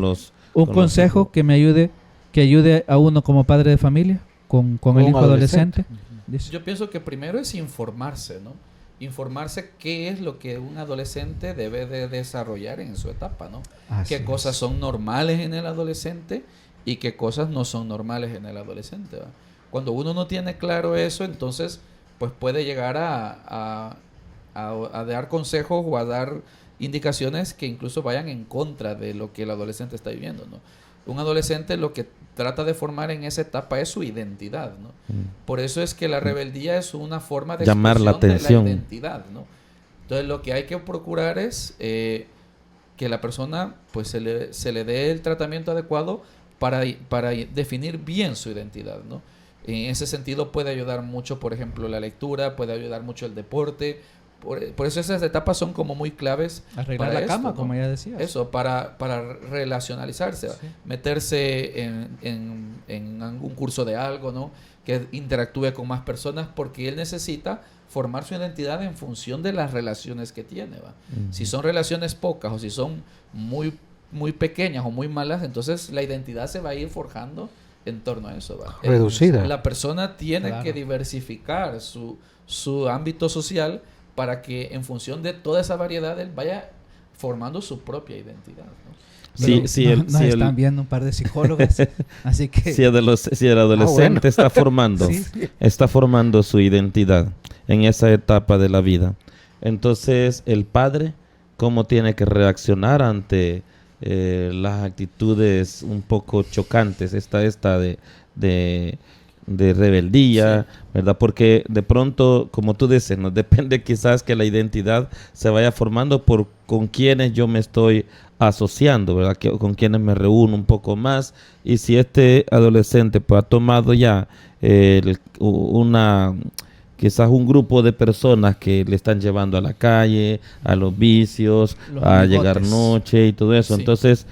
los... un con los consejo hijos. que ayude a uno como padre de familia con el Un hijo adolescente. Dice. Yo pienso que primero es informarse, ¿no? Informarse qué es lo que un adolescente debe de desarrollar en su etapa, ¿no? Así Qué cosas es. son normales en el adolescente y qué cosas no son normales en el adolescente, ¿va? Cuando uno no tiene claro eso, entonces pues puede llegar a dar consejos o a dar indicaciones que incluso vayan en contra de lo que el adolescente está viviendo, ¿no? Un adolescente lo que trata de formar en esa etapa es su identidad, ¿no? Por eso es que la rebeldía es una forma de llamar la expresión atención. de la identidad, ¿no? Entonces lo que hay que procurar es que la persona pues se le dé el tratamiento adecuado para definir bien su identidad, ¿no? En ese sentido puede ayudar mucho, por ejemplo, la lectura, puede ayudar mucho el deporte. Por eso esas etapas son como muy claves. Arreglar para la esto, cama, ¿no? como ya decías. Eso, para relacionalizarse, Sí. meterse en algún curso de algo, ¿no? Que interactúe con más personas, porque él necesita formar su identidad en función de las relaciones que tiene, ¿va? Si son relaciones pocas o si son muy, muy pequeñas o muy malas, entonces la identidad se va a ir forjando en torno a eso, ¿va? Reducida. La persona tiene Claro. que diversificar su ámbito social para que en función de toda esa variedad él vaya formando su propia identidad, ¿no? Sí, sí, nos están viendo un par de psicólogas, así que... si el adolescente bueno. está formando, Sí. está formando su identidad en esa etapa de la vida, entonces el padre, ¿cómo tiene que reaccionar ante las actitudes un poco chocantes, esta de rebeldía, ¿verdad? Porque de pronto, como tú dices, ¿no? Depende quizás que la identidad se vaya formando por con quienes yo me estoy asociando, ¿verdad? Con quienes me reúno un poco más, y si este adolescente pues ha tomado ya quizás un grupo de personas que le están llevando a la calle, a los vicios, Los a amigotes. llegar noche y todo eso, Sí. entonces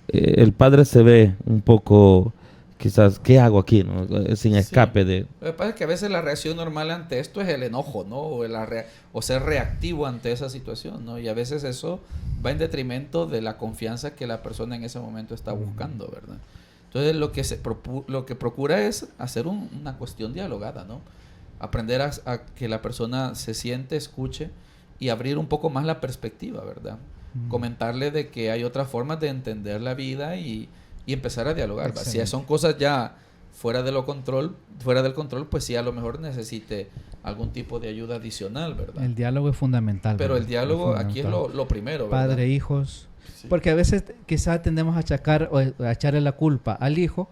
el padre se ve un poco quizás, ¿qué hago aquí? ¿No? Sin escape de... Lo que pasa es que a veces la reacción normal ante esto es el enojo, ¿no? O ser reactivo ante esa situación, ¿no? Y a veces eso va en detrimento de la confianza que la persona en ese momento está buscando, ¿verdad? Entonces lo que procura es hacer una cuestión dialogada, ¿no? Aprender a que la persona se siente, escuche y abrir un poco más la perspectiva, ¿verdad? Comentarle de que hay otras formas de entender la vida y empezar a dialogar, ¿va? Si Excelente. son cosas ya fuera del control, pues sí, a lo mejor necesite algún tipo de ayuda adicional, ¿verdad? El diálogo es fundamental. Pero el ¿verdad? diálogo Es aquí es fundamental. lo primero, ¿verdad? Padre, hijos. Sí. Porque a veces quizás tendemos a achacar o a echarle la culpa al hijo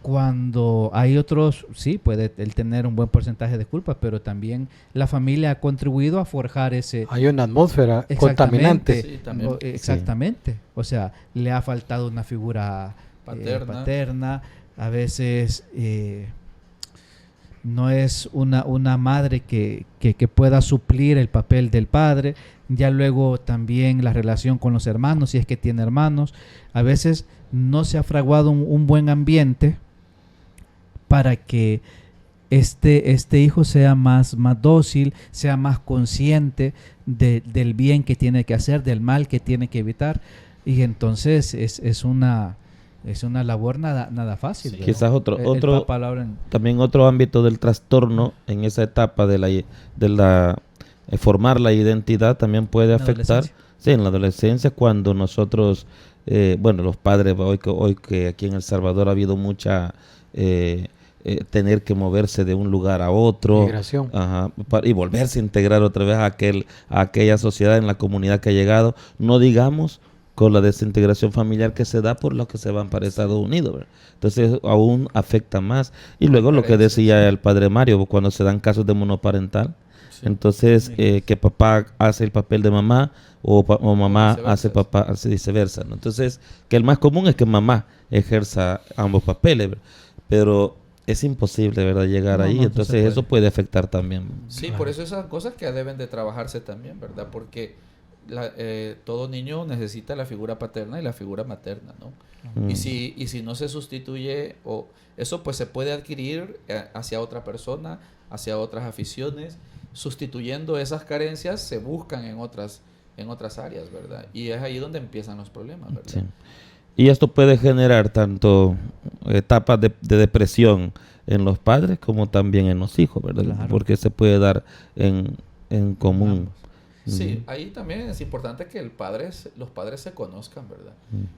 cuando hay otros, sí, puede él tener un buen porcentaje de culpa, pero también la familia ha contribuido a forjar ese... Hay una atmósfera Exactamente. contaminante. Sí, también. Exactamente. O sea, le ha faltado una figura paterna. A veces no es una madre que pueda suplir el papel del padre. Ya luego también la relación con los hermanos, si es que tiene hermanos. A veces no se ha fraguado un buen ambiente para que este hijo sea más dócil, sea más consciente del bien que tiene que hacer, del mal que tiene que evitar. Y entonces es una labor nada fácil. Sí. ¿verdad? Quizás El Papa habla en- también otro ámbito del trastorno en esa etapa de la formar la identidad también puede la afectar, adolescencia. sí, en la adolescencia, cuando nosotros, los padres, hoy que aquí en El Salvador ha habido mucha tener que moverse de un lugar a otro, Migración. ajá, y volverse a integrar otra vez a aquella sociedad, en la comunidad que ha llegado, no digamos con la desintegración familiar que se da por los que se van para Estados Unidos, ¿verdad? Entonces aún afecta más. Y luego lo que Carencias. decía el padre Mario, cuando se dan casos de monoparental, Sí. entonces que papá hace el papel de mamá o mamá viceversa, hace sí. papá, hace viceversa, ¿no? Entonces, que el más común es que mamá ejerza ambos papeles, ¿verdad? Pero es imposible, ¿verdad?, llegar No, ahí, no se entonces puede. eso puede afectar también. Sí, Claro. por eso esas cosas que deben de trabajarse también, ¿verdad? Porque todo niño necesita la figura paterna y la figura materna, ¿no? Mm. Y si no se sustituye, o eso pues se puede adquirir hacia otra persona, hacia otras aficiones, sustituyendo esas carencias se buscan en otras áreas, ¿verdad? Y es ahí donde empiezan los problemas, ¿verdad? Sí. Y esto puede generar tanto etapas de depresión en los padres como también en los hijos, ¿verdad? Claro. Porque se puede dar en común. Sí, ahí también es importante que los padres se conozcan, ¿verdad?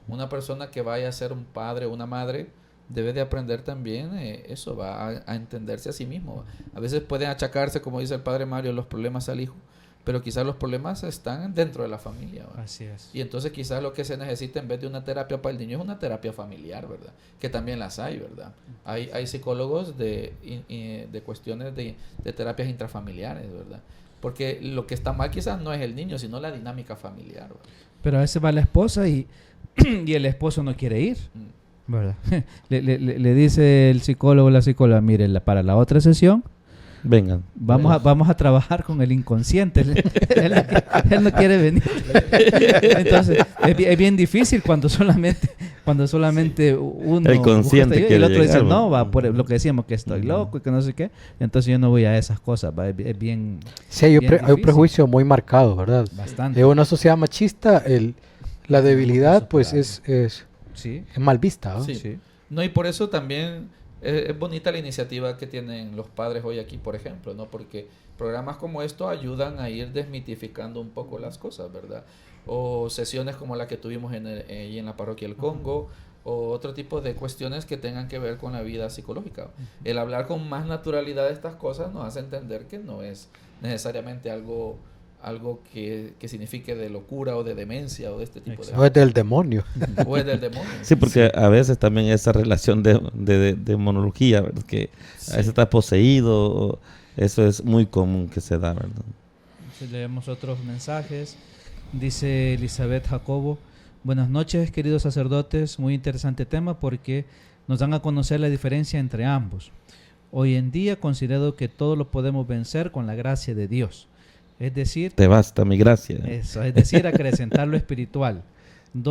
Una persona que vaya a ser un padre o una madre debe de aprender también eso, va a entenderse a sí mismo. A veces pueden achacarse, como dice el padre Mario, los problemas al hijo, pero quizás los problemas están dentro de la familia, ¿va? Así es. Y entonces quizás lo que se necesita en vez de una terapia para el niño es una terapia familiar, ¿verdad? Que también las hay, ¿verdad? Hay psicólogos de cuestiones de terapias intrafamiliares, ¿verdad? Porque lo que está mal quizás no es el niño, sino la dinámica familiar, ¿verdad? Pero a veces va la esposa y el esposo no quiere ir, ¿verdad? Le dice el psicólogo o la psicóloga, mire, para la otra sesión Vengan. vamos a trabajar con el inconsciente. Él no quiere venir. Entonces, es bien difícil cuando solamente uno el consciente y el quiere otro dice, llegar, no, ¿verdad? va por lo que decíamos, que estoy loco y que no sé qué. Entonces yo no voy a esas cosas, ¿va? Es bien, Sí, hay bien hay un difícil. prejuicio muy marcado, ¿verdad? Bastante. En una sociedad machista, la debilidad pues es Sí, mal vista, ¿no? Sí. sí. No, y por eso también es bonita la iniciativa que tienen los padres hoy aquí, por ejemplo, ¿no? Porque programas como esto ayudan a ir desmitificando un poco las cosas, ¿verdad? O sesiones como la que tuvimos en la parroquia del Congo, o otro tipo de cuestiones que tengan que ver con la vida psicológica. El hablar con más naturalidad de estas cosas nos hace entender que no es necesariamente algo que signifique de locura o de demencia o de este tipo O es del demonio. o es del demonio. Sí, porque a veces también esa relación de demonología, ¿verdad? Que a veces está poseído, eso es muy común que se da, ¿verdad? Entonces, leemos otros mensajes. Dice Elizabeth Jacobo, buenas noches queridos sacerdotes, muy interesante tema porque nos dan a conocer la diferencia entre ambos. Hoy en día considero que todo lo podemos vencer con la gracia de Dios. Es decir, Te basta mi gracia. eso, es decir, acrecentar lo espiritual. Las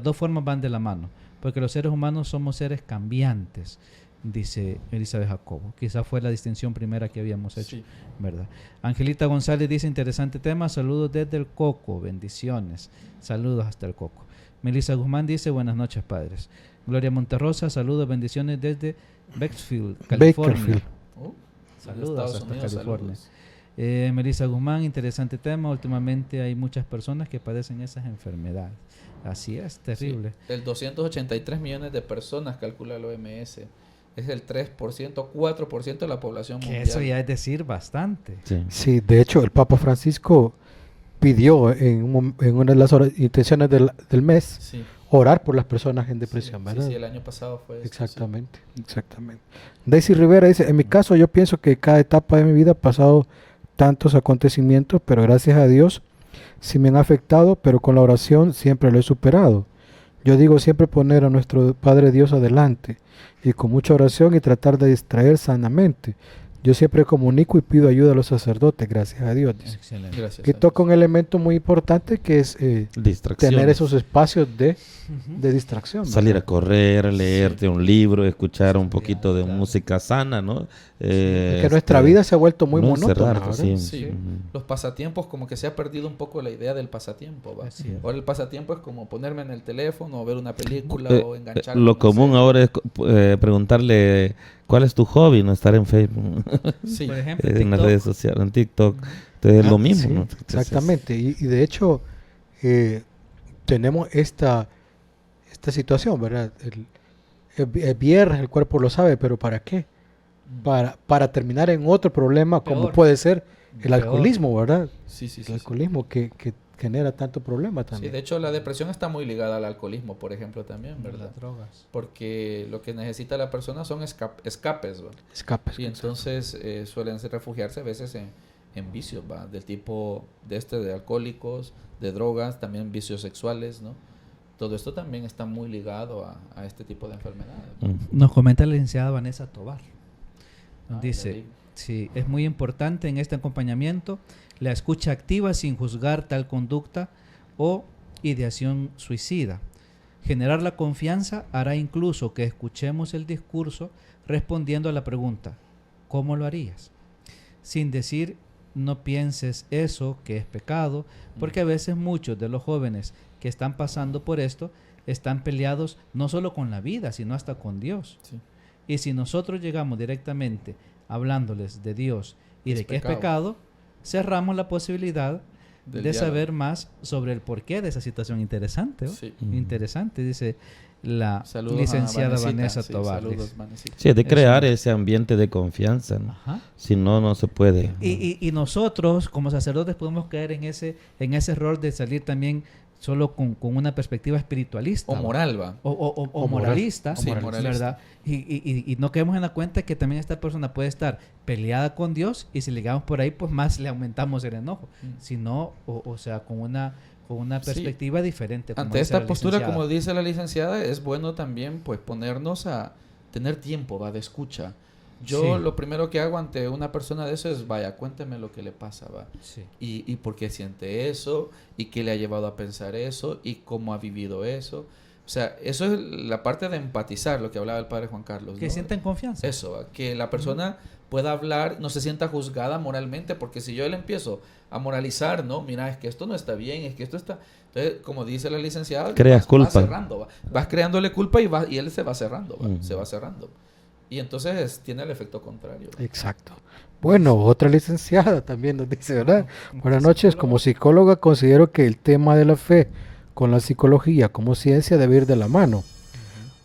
dos formas van de la mano, porque los seres humanos somos seres cambiantes, dice Elizabeth Jacobo. Quizás fue la distinción primera que habíamos hecho, Sí. ¿verdad? Angelita González dice, interesante tema, saludos desde el Coco, bendiciones, saludos hasta el Coco. Melissa Guzmán dice, buenas noches padres. Gloria Monterrosa, saludos, bendiciones desde Bakersfield, California. Bakersfield. Saludos Estados hasta Unidos, California. saludos. Melissa Guzmán, interesante tema. Últimamente hay muchas personas que padecen esas enfermedades. Así es, terrible. Sí. El 283 millones de personas, calcula la OMS. Es el 3%, 4% de la población Que mundial. eso ya es decir bastante. Sí. Sí, de hecho, el Papa Francisco pidió en una de las intenciones del mes Sí. orar por las personas en depresión, Sí, ¿verdad? sí, el año pasado fue esto, Exactamente, exactamente. Daisy Rivera dice, en mi caso yo pienso que cada etapa de mi vida ha pasado tantos acontecimientos, pero gracias a Dios sí me han afectado, pero con la oración siempre lo he superado. Yo digo siempre poner a nuestro Padre Dios adelante y con mucha oración y tratar de distraer sanamente. Yo siempre comunico y pido ayuda a los sacerdotes, gracias a Dios. Dice. Excelente. sí. Gracias. Que toca un elemento muy importante que es Distracción. tener esos espacios de distracción. Salir a ¿verdad? correr, leerte un libro, escuchar un poquito de claro. música sana, ¿no? Que nuestra vida se ha vuelto muy no monótona, encerrarte, ¿verdad? sí. Sí. Ujú. Los pasatiempos, como que se ha perdido un poco la idea del pasatiempo, ¿va? Así es. Ahora el pasatiempo es como ponerme en el teléfono o ver una película o enganchar. Lo común ahora es preguntarle cuál es tu hobby, no estar en Facebook, Sí. Por ejemplo, en las TikTok. redes sociales, en TikTok. Entonces es lo mismo, Sí, ¿no? exactamente. Y de hecho, tenemos esta situación, ¿verdad? El viernes el cuerpo lo sabe, pero ¿para qué? Para terminar en otro problema como Peor. puede ser el Peor. alcoholismo, ¿verdad? Sí, sí, El sí. alcoholismo que genera tanto problema Sí, también. de hecho la depresión está muy ligada al alcoholismo, por ejemplo, también, ¿verdad? Las drogas. Porque lo que necesita la persona son escapes, ¿va? Escapes. Y entonces suelen refugiarse a veces en vicios, ¿va? Del tipo de alcohólicos, de drogas, también vicios sexuales, ¿no? Todo esto también está muy ligado a este tipo de enfermedades, ¿no? Ujú. Nos comenta la licenciada Vanessa Tobar. Nos Ah, dice, ya vi. sí, es muy importante en este acompañamiento la escucha activa sin juzgar tal conducta o ideación suicida. Generar la confianza hará incluso que escuchemos el discurso respondiendo a la pregunta, ¿cómo lo harías? Sin decir, no pienses eso que es pecado, porque a veces muchos de los jóvenes que están pasando por esto están peleados no solo con la vida, sino hasta con Dios. Sí. Y si nosotros llegamos directamente hablándoles de Dios y Es de que es pecado. pecado, cerramos la posibilidad Del de diálogo. saber más sobre el porqué de esa situación. Interesante, ¿no? Sí. Interesante, dice la Saludos licenciada a Vanessa sí, Tobar. saludos, Vanesita. Sí, de Eso. crear ese ambiente de confianza, ¿no? Ajá. Si no, no se puede. Y nosotros, como sacerdotes, podemos caer en ese error de salir también solo con una perspectiva espiritualista. O ¿va? moral, va. O moralista, Sí, moralista. ¿verdad? Y no caemos en la cuenta que también esta persona puede estar peleada con Dios, y si le llegamos por ahí, pues más le aumentamos el enojo. Sino, o sea, con una Sí. perspectiva diferente. como Ante dice esta la postura, licenciada. como dice la licenciada, es bueno también pues ponernos a tener tiempo, va, de escucha. Yo Sí. lo primero que hago ante una persona de eso es, vaya, cuénteme lo que le pasa, va. Sí. Y por qué siente eso, y qué le ha llevado a pensar eso, y cómo ha vivido eso. O sea, eso es la parte de empatizar, lo que hablaba el padre Juan Carlos, Que ¿no? sientan confianza. Eso, ¿va? Que la persona pueda hablar, no se sienta juzgada moralmente, porque si yo le empiezo a moralizar, no, mira, es que esto no está bien, es que esto está... Entonces, como dice la licenciada, Creas culpa. vas cerrando, ¿va? Vas creándole culpa y él se va cerrando, ¿va? Ujú. Se va cerrando. Y entonces tiene el efecto contrario. Exacto. Bueno, otra licenciada también nos dice, ¿verdad? Buenas noches, psicóloga. como psicóloga considero que el tema de la fe con la psicología como ciencia debe ir de la mano.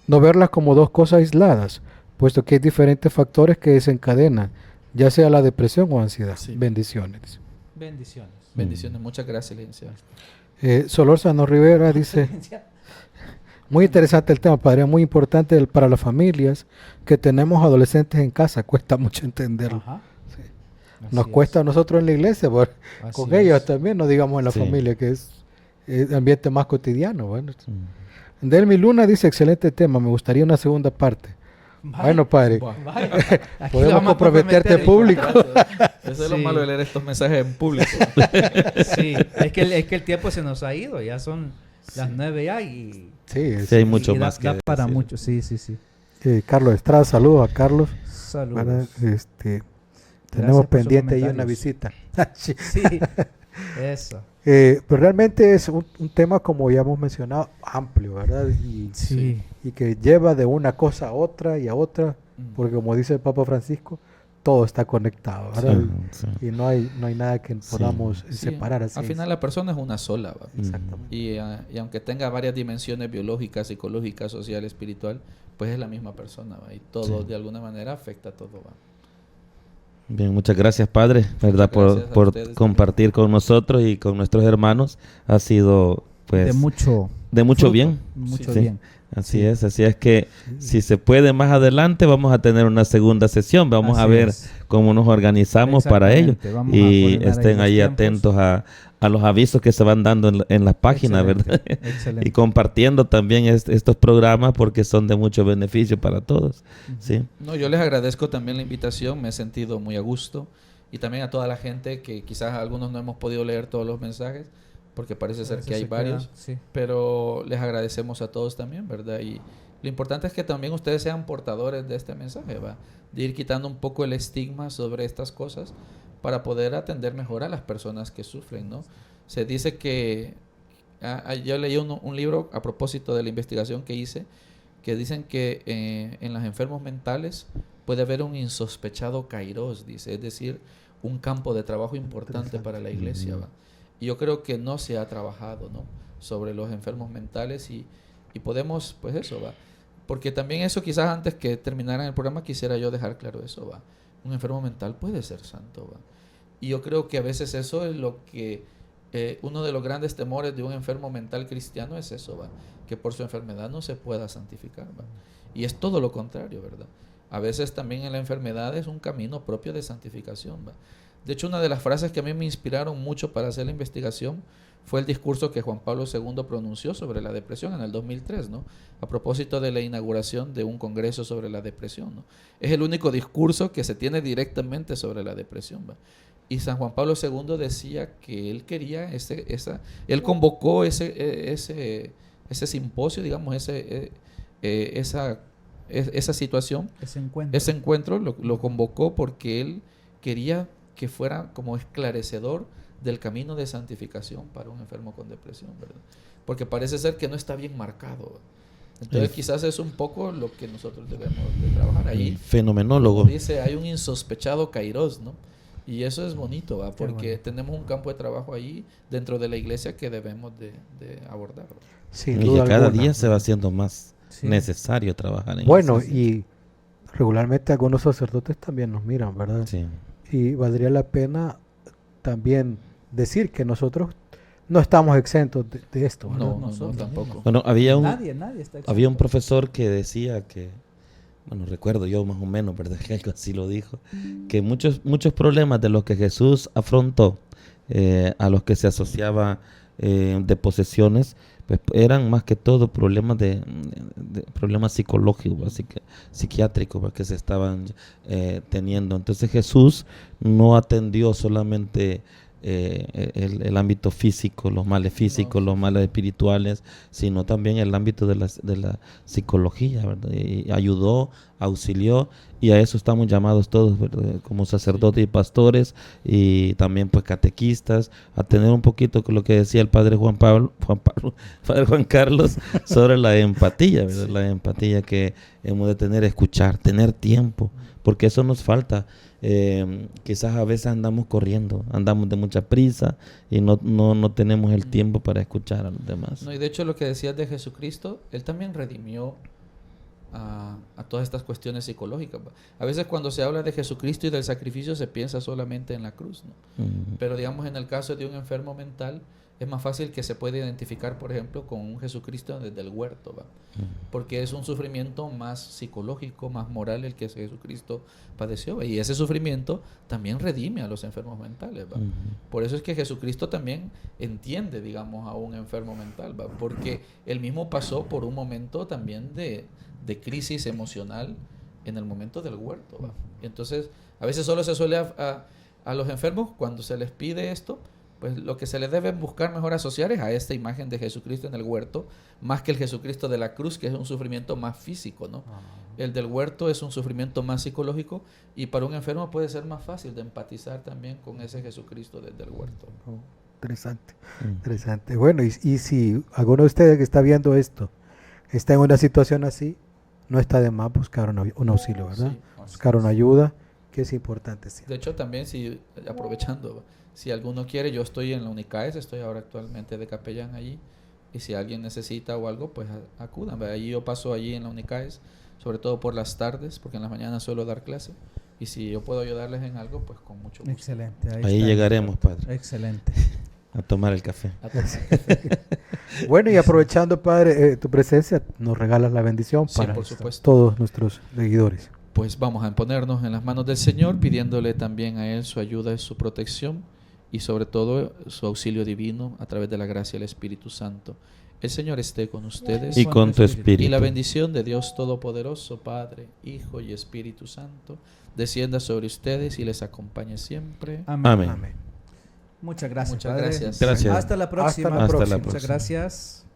No verlas como dos cosas aisladas, puesto que hay diferentes factores que desencadenan, ya sea la depresión o ansiedad. Sí. Bendiciones. Bendiciones. Bendiciones, muchas gracias, licenciada. Solórzano Rivera dice, muy interesante el tema, padre, muy importante para las familias que tenemos adolescentes en casa, cuesta mucho entenderlo. Ajá. Sí. Así Nos es. cuesta a nosotros en la iglesia, Así con ellos es. también, no digamos en la Sí. familia, que es el ambiente más cotidiano. Bueno. Mm. Delmi Luna dice, excelente tema, me gustaría una segunda parte. Vaya, Bueno, padre, vaya. Aquí podemos lo vamos a comprometerte en comprometer. público. Eso es lo Sí. malo de leer estos mensajes en público. Sí, es que el tiempo se nos ha ido, ya son las 9 ya y Sí, Sí, hay mucho y da- más que da para decir. mucho, sí. Carlos Estrada, saludos a Carlos. Saludos. ¿Verdad? Tenemos por sus pendiente ahí una comentarios. visita. Sí. Sí, eso. Pero realmente es un tema, como ya hemos mencionado, amplio, ¿verdad? Sí. Y que lleva de una cosa a otra y a otra, Mm. porque como dice el Papa Francisco, todo está conectado, ¿verdad? Sí. Y no hay nada que podamos Sí, separar así. Al final la persona es una sola, ¿va? Exactamente. Y aunque tenga varias dimensiones biológicas, psicológicas, social, espiritual, pues es la misma persona, ¿va? Y todo Sí. de alguna manera afecta a todo, ¿va? Bien, muchas gracias, Padre, ¿verdad? Muchas gracias a Por ustedes compartir con nosotros y con nuestros hermanos. Ha sido, pues, De mucho mucho fruto, bien. Mucho Sí. bien. Así Sí. así es que si se puede más adelante vamos a tener una segunda sesión, vamos a Así ver es. cómo nos organizamos para ello Exactamente, vamos a y coordinar estén los ahí tiempos. atentos a los avisos que se van dando en las páginas, Excelente, ¿verdad? excelente. Y compartiendo también estos programas porque son de mucho beneficio para todos, ¿sí? No, yo les agradezco también la invitación, me he sentido muy a gusto. Y también a toda la gente que quizás algunos no hemos podido leer todos los mensajes, porque parece ser que hay Se queda, varios. sí. Pero les agradecemos a todos también, ¿verdad? Y lo importante es que también ustedes sean portadores de este mensaje, ¿va? De ir quitando un poco el estigma sobre estas cosas para poder atender mejor a las personas que sufren, ¿no? Se dice que... yo leí un libro a propósito de la investigación que hice, que dicen que en los enfermos mentales puede haber un insospechado kairos, dice, es decir, un campo de trabajo importante para la iglesia, ¿va? Y yo creo que no se ha trabajado, ¿no? Sobre los enfermos mentales y podemos, pues eso, ¿va? Porque también eso quizás antes que terminara el programa quisiera yo dejar claro eso, ¿va? Un enfermo mental puede ser santo, ¿va? Y yo creo que a veces eso es lo que uno de los grandes temores de un enfermo mental cristiano es eso, ¿va? Que por su enfermedad no se pueda santificar, ¿va? Y es todo lo contrario, ¿verdad? A veces también en la enfermedad es un camino propio de santificación, ¿va? De hecho, una de las frases que a mí me inspiraron mucho para hacer la investigación fue el discurso que Juan Pablo II pronunció sobre la depresión en el 2003, ¿no? A propósito de la inauguración de un congreso sobre la depresión, ¿no? Es el único discurso que se tiene directamente sobre la depresión, ¿va? Y San Juan Pablo II decía que él quería él convocó ese simposio, digamos, esa situación, Ese encuentro. lo convocó porque él quería que fuera como esclarecedor del camino de santificación para un enfermo con depresión, ¿verdad? Porque parece ser que no está bien marcado. Entonces quizás es un poco lo que nosotros debemos de trabajar El ahí. fenomenólogo. Como dice, hay un insospechado kairos, ¿no? Y eso es bonito, ¿va? Porque bonito. tenemos un campo de trabajo ahí dentro de la iglesia que debemos de abordar, ¿va? Sin Y duda que cada alguna. día se va haciendo más Sí. necesario trabajar en Bueno, eso. y regularmente algunos sacerdotes también nos miran, ¿verdad? Sí. Y valdría la pena también decir que nosotros no estamos exentos de esto, ¿verdad? No, Nosotros tampoco. Bueno, Nadie está exento. había un profesor que decía que, bueno, recuerdo yo más o menos, ¿verdad? Que algo así lo dijo, que muchos problemas de los que Jesús afrontó, a los que se asociaba de posesiones, pues eran más que todo problemas de problemas psicológicos, así que psiquiátricos, ¿verdad? Que se estaban teniendo. Entonces Jesús no atendió solamente el ámbito físico, los males físicos, los males espirituales, sino también el ámbito de la psicología, ¿verdad? Y ayudó, auxilió, y a eso estamos llamados todos, ¿verdad? Como sacerdotes y pastores, y también pues catequistas, a tener un poquito con lo que decía el padre padre Juan Carlos sobre la empatía, ¿verdad? La empatía que hemos de tener, escuchar, tener tiempo, porque eso nos falta. Quizás a veces andamos corriendo, andamos de mucha prisa y no tenemos el tiempo para escuchar a los demás. No, y de hecho lo que decías de Jesucristo, Él también redimió a todas estas cuestiones psicológicas, ¿va? A veces cuando se habla de Jesucristo y del sacrificio se piensa solamente en la cruz, ¿no? Pero digamos en el caso de un enfermo mental es más fácil que se pueda identificar, por ejemplo, con un Jesucristo desde el huerto, ¿va? Porque es un sufrimiento más psicológico, más moral el que Jesucristo padeció, ¿va? Y ese sufrimiento también redime a los enfermos mentales, ¿va? Por eso es que Jesucristo también entiende, digamos, a un enfermo mental, ¿va? Porque él mismo pasó por un momento también de crisis emocional en el momento del huerto, ¿va? Entonces, a veces solo se suele a los enfermos, cuando se les pide esto, pues lo que se les debe buscar mejor asociar es a esta imagen de Jesucristo en el huerto, más que el Jesucristo de la cruz, que es un sufrimiento más físico, ¿no? El del huerto es un sufrimiento más psicológico, y para un enfermo puede ser más fácil de empatizar también con ese Jesucristo desde el huerto. Oh, interesante, interesante. Bueno, y si alguno de ustedes que está viendo esto está en una situación así, no está de más buscar un auxilio, ¿verdad? Sí, Buscar una ayuda, que es importante. Sí. De hecho, también, si aprovechando, si alguno quiere, yo estoy en la Unicaes, estoy ahora actualmente de capellán allí, y si alguien necesita o algo, pues acudan. Allí yo paso allí en la Unicaes, sobre todo por las tardes, porque en las mañanas suelo dar clase, y si yo puedo ayudarles en algo, pues con mucho gusto. Excelente. Ahí está. llegaremos, padre, Excelente. a tomar el café. Bueno, y aprovechando, Padre, tu presencia, nos regalas la bendición Sí, para por supuesto. todos nuestros seguidores. Pues vamos a ponernos en las manos del Señor, pidiéndole también a Él su ayuda y su protección, y sobre todo su auxilio divino a través de la gracia del Espíritu Santo. El Señor esté con ustedes. Y con tu espíritu. Y la bendición de Dios Todopoderoso, Padre, Hijo y Espíritu Santo, descienda sobre ustedes y les acompañe siempre. Amén. Amén. Muchas gracias, Muchas Padre. gracias. Gracias. Hasta la próxima. Hasta la próxima. Muchas gracias.